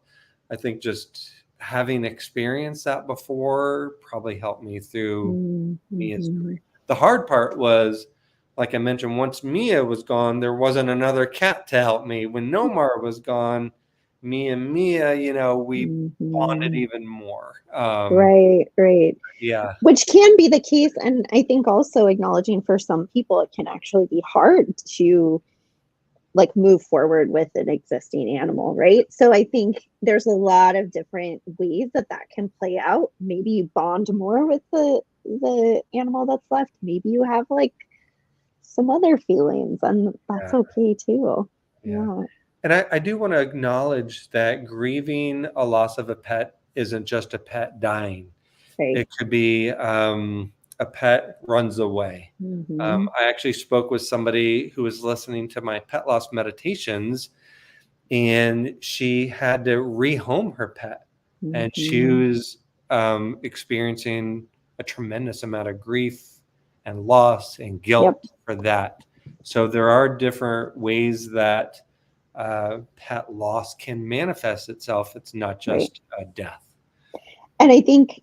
[SPEAKER 1] I think just having experienced that before probably helped me through Mia's grief. The hard part was, like I mentioned, once Mia was gone, there wasn't another cat to help me. When Nomar was gone, me and Mia, we bonded even more.
[SPEAKER 2] Right.
[SPEAKER 1] Yeah.
[SPEAKER 2] Which can be the case. And I think also acknowledging, for some people, it can actually be hard to like move forward with an existing animal, right? So I think there's a lot of different ways that can play out. Maybe you bond more with the animal that's left. Maybe you have like some other feelings, and that's okay too. Yeah.
[SPEAKER 1] And I do want to acknowledge that grieving a loss of a pet isn't just a pet dying.
[SPEAKER 2] Right.
[SPEAKER 1] It could be a pet runs away. I actually spoke with somebody who was listening to my pet loss meditations, and she had to rehome her pet, and she was experiencing a tremendous amount of grief and loss and guilt for that. So there are different ways that pet loss can manifest itself. It's not
[SPEAKER 2] Right.
[SPEAKER 1] just death.
[SPEAKER 2] And I think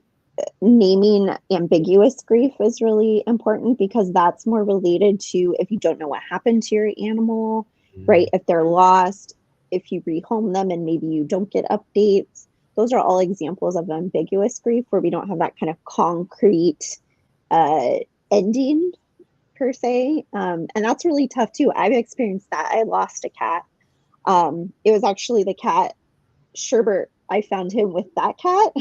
[SPEAKER 2] naming ambiguous grief is really important because that's more related to if you don't know what happened to your animal, right?
[SPEAKER 1] Mm.
[SPEAKER 2] If they're lost, if you rehome them and maybe you don't get updates. Those are all examples of ambiguous grief where we don't have that kind of concrete uh, ending per se. And that's really tough too. I've experienced that. I lost a cat. It was actually the cat Sherbert. I found him with that cat.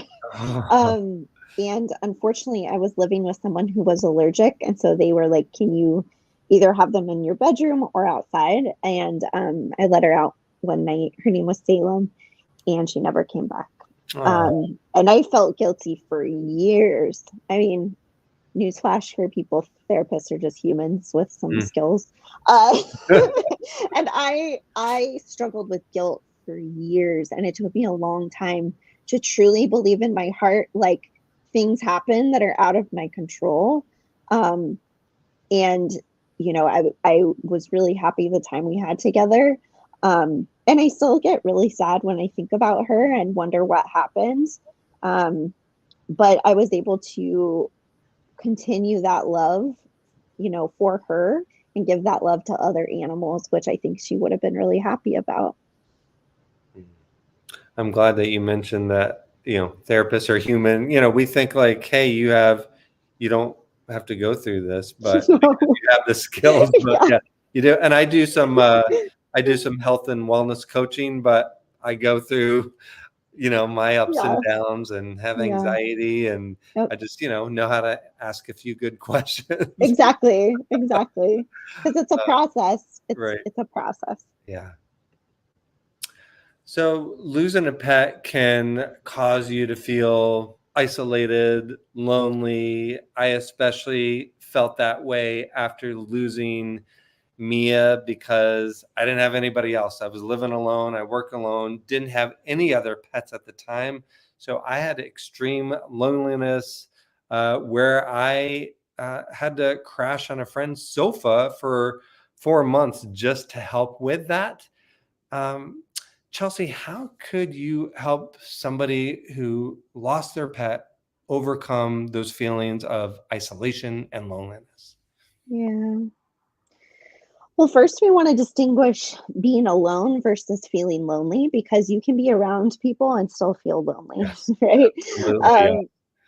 [SPEAKER 2] Um, and unfortunately, I was living with someone who was allergic. And so they were like, can you either have them in your bedroom or outside? And I let her out one night. Her name was Salem, and she never came back.
[SPEAKER 1] Oh.
[SPEAKER 2] And I felt guilty for years. I mean, newsflash for people, therapists are just humans with some
[SPEAKER 1] Mm.
[SPEAKER 2] skills. And I struggled with guilt for years, and it took me a long time to truly believe in my heart, like things happen that are out of my control. Um, and I was really happy the time we had together. And I still get really sad when I think about her and wonder what happened. Um, but I was able to continue that love, for her and give that love to other animals, which I think she would have been really happy about.
[SPEAKER 1] I'm glad that you mentioned that, therapists are human. We think like, hey, you don't have to go through this, but because you have the skills, but
[SPEAKER 2] Yeah.
[SPEAKER 1] yeah, you do. And I do some health and wellness coaching, but I go through, my ups and
[SPEAKER 2] Yeah.
[SPEAKER 1] downs and have
[SPEAKER 2] Yeah.
[SPEAKER 1] anxiety, and
[SPEAKER 2] Yep.
[SPEAKER 1] I just, know how to ask a few good questions.
[SPEAKER 2] Exactly. Exactly. Because it's a process. It's
[SPEAKER 1] Right.
[SPEAKER 2] it's a process.
[SPEAKER 1] Yeah. So losing a pet can cause you to feel isolated, lonely. I especially felt that way after losing Mia because I didn't have anybody else. I was living alone. I worked alone, didn't have any other pets at the time. So I had extreme loneliness where I had to crash on a friend's sofa for 4 months just to help with that. Um, Chelsea, how could you help somebody who lost their pet overcome those feelings of isolation and loneliness?
[SPEAKER 2] Yeah. Well, first, we want to distinguish being alone versus feeling lonely because you can be around people and still feel lonely,
[SPEAKER 1] Yes,
[SPEAKER 2] right?
[SPEAKER 1] absolutely. Yeah.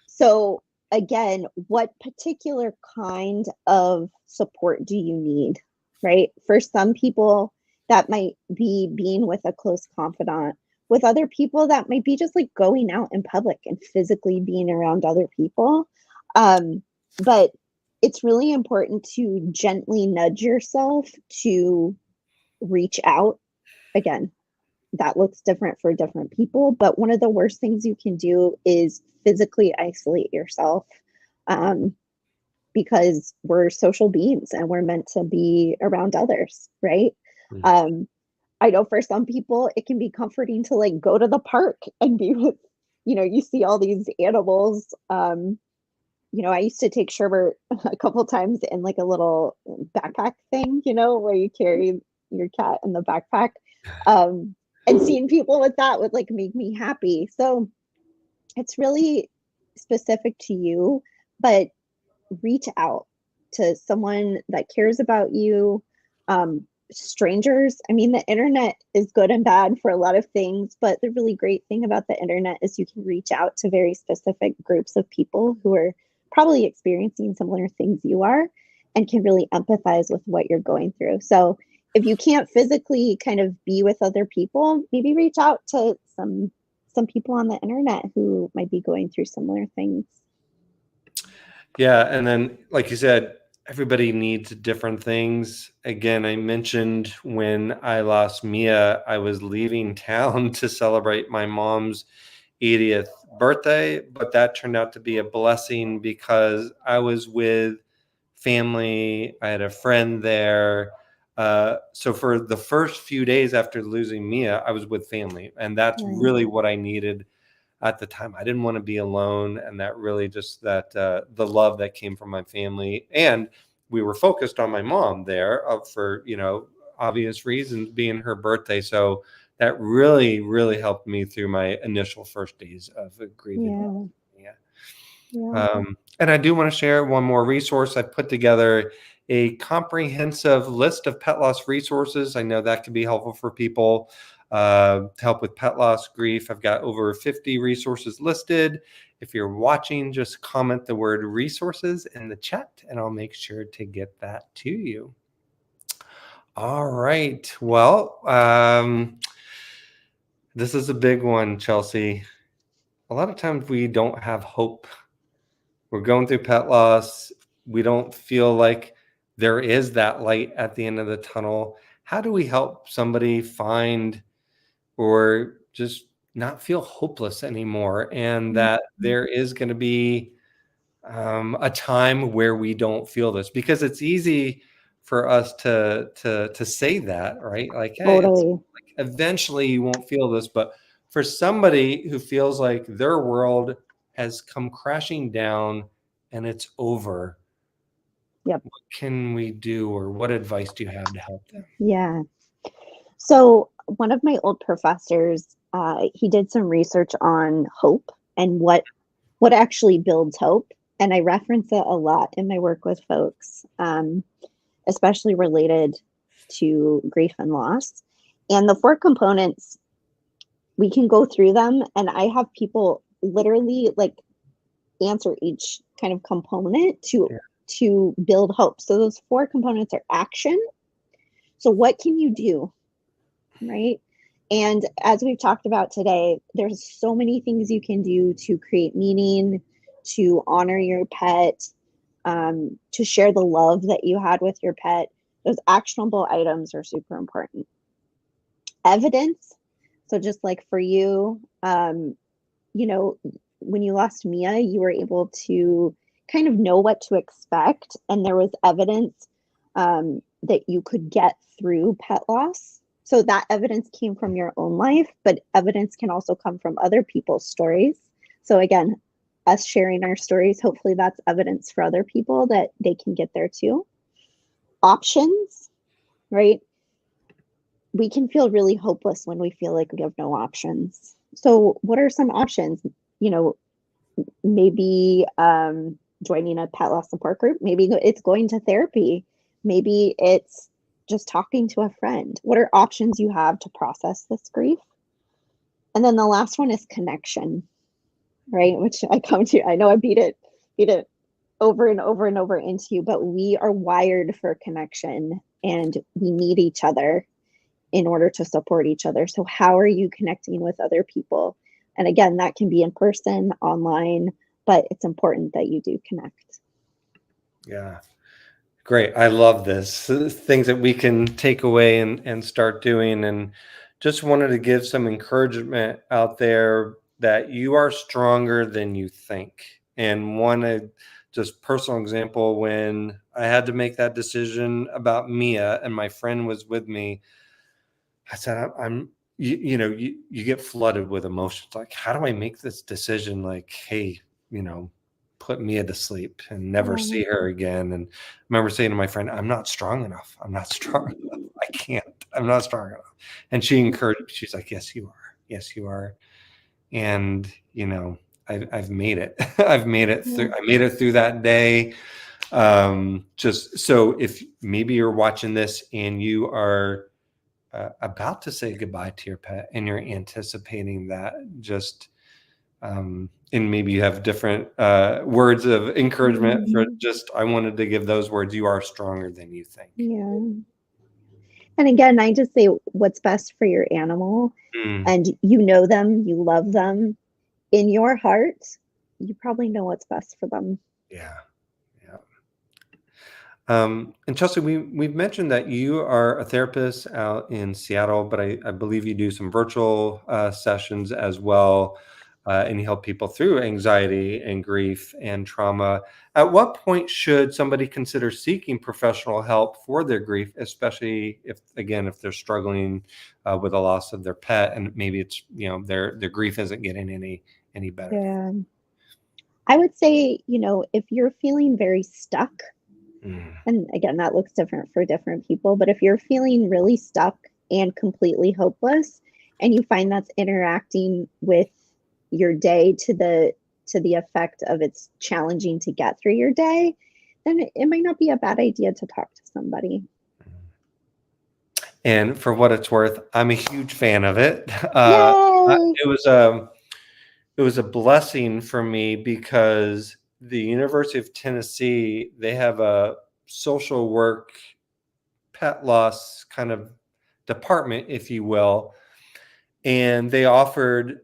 [SPEAKER 2] So, again, what particular kind of support do you need, right? For some people, that might be being with a close confidant. With other people, that might be just like going out in public and physically being around other people. But it's really important to gently nudge yourself to reach out. Again, that looks different for different people, but one of the worst things you can do is physically isolate yourself, um, because we're social beings and we're meant to be around others, right?
[SPEAKER 1] Mm.
[SPEAKER 2] um, I know for some people it can be comforting to like go to the park and be with, you see all these animals. I used to take Sherbert a couple times in like a little backpack thing, where you carry your cat in the backpack. Um, and seeing people with that would like make me happy. So it's really specific to you, but reach out to someone that cares about you. Strangers, I mean, the internet is good and bad for a lot of things, but the really great thing about the internet is you can reach out to very specific groups of people who are probably experiencing similar things you are and can really empathize with what you're going through. So if you can't physically kind of be with other people, maybe reach out to some people on the internet who might be going through similar things.
[SPEAKER 1] Yeah. And then, like you said, everybody needs different things. Again, I mentioned when I lost Mia, I was leaving town to celebrate my mom's 80th birthday, but that turned out to be a blessing because I was with family. I had a friend there. So for the first few days after losing Mia, I was with family, and that's
[SPEAKER 2] Right.
[SPEAKER 1] really what I needed at the time. I didn't want to be alone, and that really just that the love that came from my family and we were focused on my mom there for, obvious reasons, being her birthday. So that really, really helped me through my initial first days of grieving.
[SPEAKER 2] Yeah.
[SPEAKER 1] Yeah.
[SPEAKER 2] Yeah.
[SPEAKER 1] And I do want to share one more resource. I put together a comprehensive list of pet loss resources. I know that can be helpful for people to help with pet loss grief. I've got over 50 resources listed. If you're watching, just comment the word resources in the chat and I'll make sure to get that to you. All right. Well, this is a big one, Chelsea. A lot of times we don't have hope. We're going through pet loss. We don't feel like there is that light at the end of the tunnel. How do we help somebody find or just not feel hopeless anymore, and that there is going to be a time where we don't feel this? Because it's easy for us to say that, right? Like, hey, it's
[SPEAKER 2] Totally.
[SPEAKER 1] like eventually you won't feel this, but for somebody who feels like their world has come crashing down and it's over,
[SPEAKER 2] Yep.
[SPEAKER 1] what can we do, or what advice do you have to help them?
[SPEAKER 2] Yeah. So one of my old professors, he did some research on hope and what actually builds hope, and I reference it a lot in my work with folks, especially related to grief and loss. And the 4 components, we can go through them, and I have people literally like answer each kind of component to build hope. So those 4 components are action. So what can you do, right? And as we've talked about today, there's so many things you can do to create meaning, to honor your pet, to share the love that you had with your pet. Those actionable items are super important. Evidence. So just like for you, when you lost Mia, you were able to kind of know what to expect, and there was evidence that you could get through pet loss. So that evidence came from your own life, but evidence can also come from other people's stories. So again, us sharing our stories, hopefully that's evidence for other people that they can get there too. Options, right? We can feel really hopeless when we feel like we have no options. So what are some options? Maybe joining a pet loss support group. Maybe it's going to therapy. Maybe it's just talking to a friend. What are options you have to process this grief? And then the last one is connection, right? Which I come to. I know I beat it over and over and over into you, but we are wired for connection and we need each other in order to support each other. So how are you connecting with other people? And again, that can be in person, online, but it's important that you do connect.
[SPEAKER 1] Yeah. Great. I love this. Things that we can take away and start doing. And just wanted to give some encouragement out there that you are stronger than you think. And one just personal example, when I had to make that decision about Mia and my friend was with me, I said, you get flooded with emotions. Like, how do I make this decision? Like, hey, put Mia to sleep and never see her again. And I remember saying to my friend, I'm not strong enough. I'm not strong enough. I can't. I'm not strong enough. And she encouraged, she's like, yes, you are. Yes, you are. And, I've made it. I've made it through. I made it through that day. Just so if maybe you're watching this and you are about to say goodbye to your pet and you're anticipating that, just and maybe you have different words of encouragement for just, I wanted to give those words. You are stronger than you think.
[SPEAKER 2] Yeah. And again, I just say what's best for your animal, and you know them, you love them. In your heart, you probably know what's best for them.
[SPEAKER 1] Yeah. And Chelsea, we've mentioned that you are a therapist out in Seattle, but I believe you do some virtual sessions as well, and you help people through anxiety and grief and trauma. At what point should somebody consider seeking professional help for their grief, especially if they're struggling with the loss of their pet, and maybe it's their grief isn't getting any better?
[SPEAKER 2] Yeah. I would say, if you're feeling very stuck,
[SPEAKER 1] Mm.
[SPEAKER 2] And again, that looks different for different people. But if you're feeling really stuck and completely hopeless, and you find that's interacting with your day to the effect of it's challenging to get through your day, then it might not be a bad idea to talk to somebody.
[SPEAKER 1] And for what it's worth, I'm a huge fan of it.
[SPEAKER 2] Yay!
[SPEAKER 1] It was a blessing for me because the University of Tennessee, they have a social work pet loss kind of department, if you will, and they offer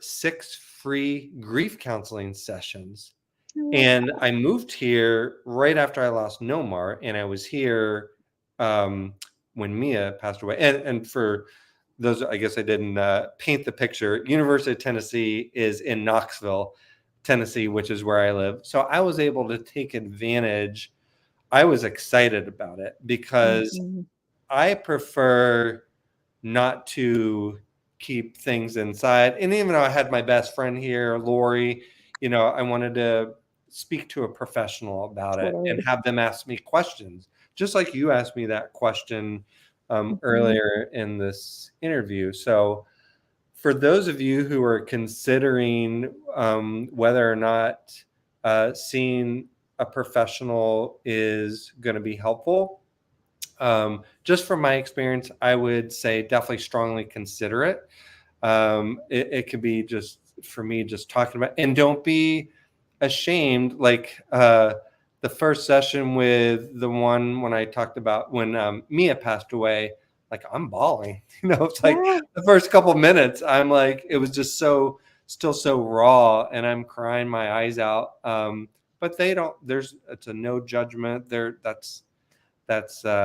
[SPEAKER 1] 6 free grief counseling sessions.
[SPEAKER 2] I love
[SPEAKER 1] And
[SPEAKER 2] that.
[SPEAKER 1] I moved here right after I lost Nomar, and I was here um, when Mia passed away. And for those, I guess I didn't paint the picture. University of Tennessee is in Knoxville, Tennessee, which is where I live. So I was able to take advantage. I was excited about it because
[SPEAKER 2] Mhm.
[SPEAKER 1] I prefer not to keep things inside. And even though I had my best friend here, Lori, I wanted to speak to a professional about it and
[SPEAKER 2] Totally.
[SPEAKER 1] have them ask me questions, just like you asked me that question
[SPEAKER 2] Mhm.
[SPEAKER 1] earlier in this interview. So, for those of you who are considering whether or not seeing a professional is going to be helpful, just from my experience, I would say definitely strongly consider it. It could be just for me, just talking about, and don't be ashamed. Like the first session with the one when I talked about when Mia passed away, like I'm bawling. It's like
[SPEAKER 2] Yeah.
[SPEAKER 1] the first couple minutes, I'm like, it was just still so raw, and I'm crying my eyes out. But they don't. It's a no judgment. That's what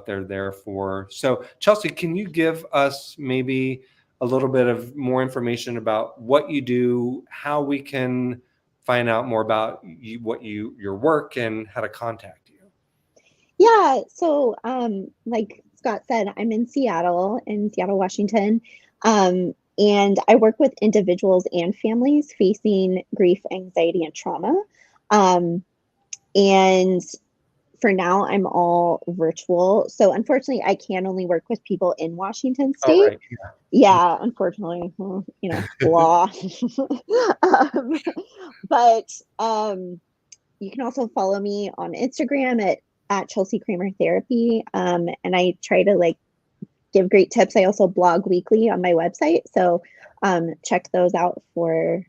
[SPEAKER 1] they're there for. So Chelsea, can you give us maybe a little bit of more information about what you do, how we can find out more about your work, and how to contact you?
[SPEAKER 2] Yeah. So, like Scott said, I'm in Seattle, Washington. And I work with individuals and families facing grief, anxiety, and trauma. Um, and for now, I'm all virtual. So, unfortunately, I can only work with people in Washington
[SPEAKER 1] All
[SPEAKER 2] state.
[SPEAKER 1] right.
[SPEAKER 2] Yeah, unfortunately, law. um, but you can also follow me on Instagram at Chelsea Kramer Therapy. And I try to like give great tips. I also blog weekly on my website. So check those out for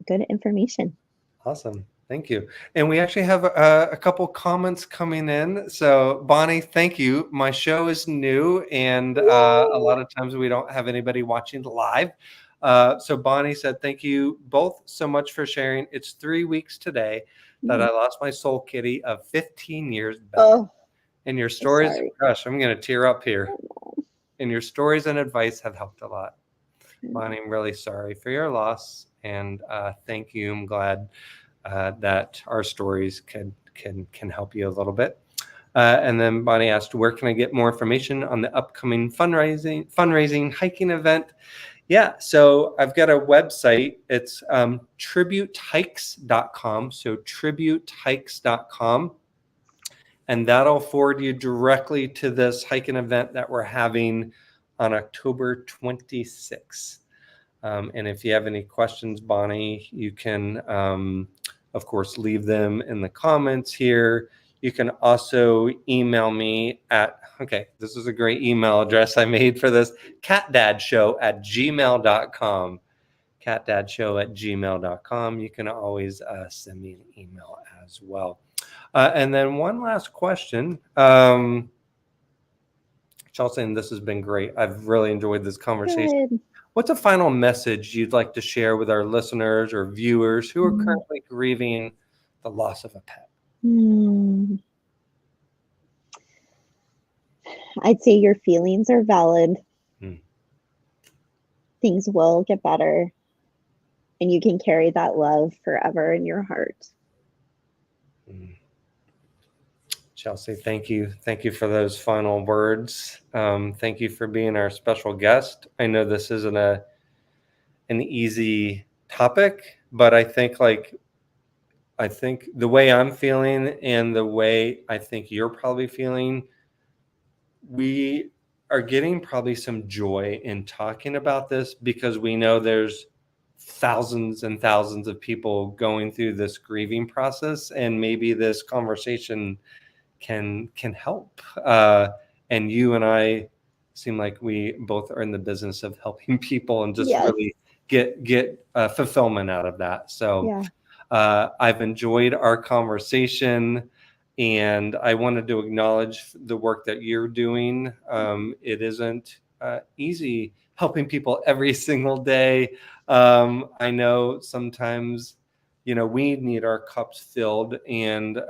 [SPEAKER 2] good information.
[SPEAKER 1] Awesome. Thank you. And we actually have a couple comments coming in. So, Bonnie, thank you. My show is new, and a
[SPEAKER 2] Yay!
[SPEAKER 1] lot of times we don't have anybody watching live. So, Bonnie said, thank you both so much for sharing. It's 3 weeks today that I
[SPEAKER 2] Mm.
[SPEAKER 1] lost my soul kitty of 15 years back.
[SPEAKER 2] Oh,
[SPEAKER 1] And your
[SPEAKER 2] so
[SPEAKER 1] stories,
[SPEAKER 2] sorry.
[SPEAKER 1] gosh, I'm going to tear up here.
[SPEAKER 2] Oh,
[SPEAKER 1] And your stories and advice have helped a lot.
[SPEAKER 2] no.
[SPEAKER 1] Bonnie, I'm really sorry for your loss. And thank you. I'm glad that our stories can help you a little bit. And then Bonnie asked, "Where can I get more information on the upcoming fundraising hiking event?" Yeah, so I've got a website. It's tributehikes.com. So tributehikes.com. And that'll forward you directly to this hiking event that we're having on October 26th. And if you have any questions, Bonnie, you can, of course, leave them in the comments here. You can also email me okay, this is a great email address I made for this, catdadshow@gmail.com. Catdadshow@gmail.com. You can always send me an email as well. And then one last question. Chelsea, and this has been great. I've really enjoyed this conversation.
[SPEAKER 2] Good.
[SPEAKER 1] What's a final message you'd like to share with our listeners or viewers who are
[SPEAKER 2] Mm.
[SPEAKER 1] currently grieving the loss of a pet?
[SPEAKER 2] Hmm. I'd say your feelings are valid.
[SPEAKER 1] Hmm.
[SPEAKER 2] Things will get better, and you can carry that love forever in your heart.
[SPEAKER 1] Hmm. Chelsea, thank you. Thank you for those final words. Thank you for being our special guest. I know this isn't an easy topic, but I think I think the way I'm feeling and the way I think you're probably feeling, we are getting probably some joy in talking about this because we know there's thousands and thousands of people going through this grieving process, and maybe this conversation can help. And you and I seem like we both are in the business of helping people and just
[SPEAKER 2] Yes.
[SPEAKER 1] really get fulfillment out of that. So
[SPEAKER 2] Yeah.
[SPEAKER 1] I've enjoyed our conversation, and I wanted to acknowledge the work that you're doing. It isn't easy helping people every single day. I know sometimes, we need our cups filled, and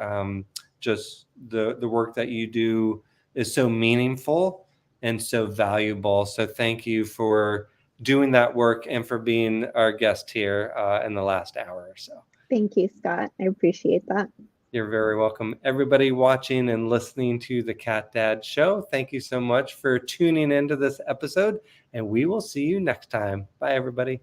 [SPEAKER 1] just the work that you do is so meaningful and so valuable. So thank you for doing that work and for being our guest here in the last hour or so.
[SPEAKER 2] Thank you, Scott. I appreciate that.
[SPEAKER 1] You're very welcome. Everybody watching and listening to the Cat Dad Show, thank you so much for tuning into this episode, and we will see you next time. Bye, everybody.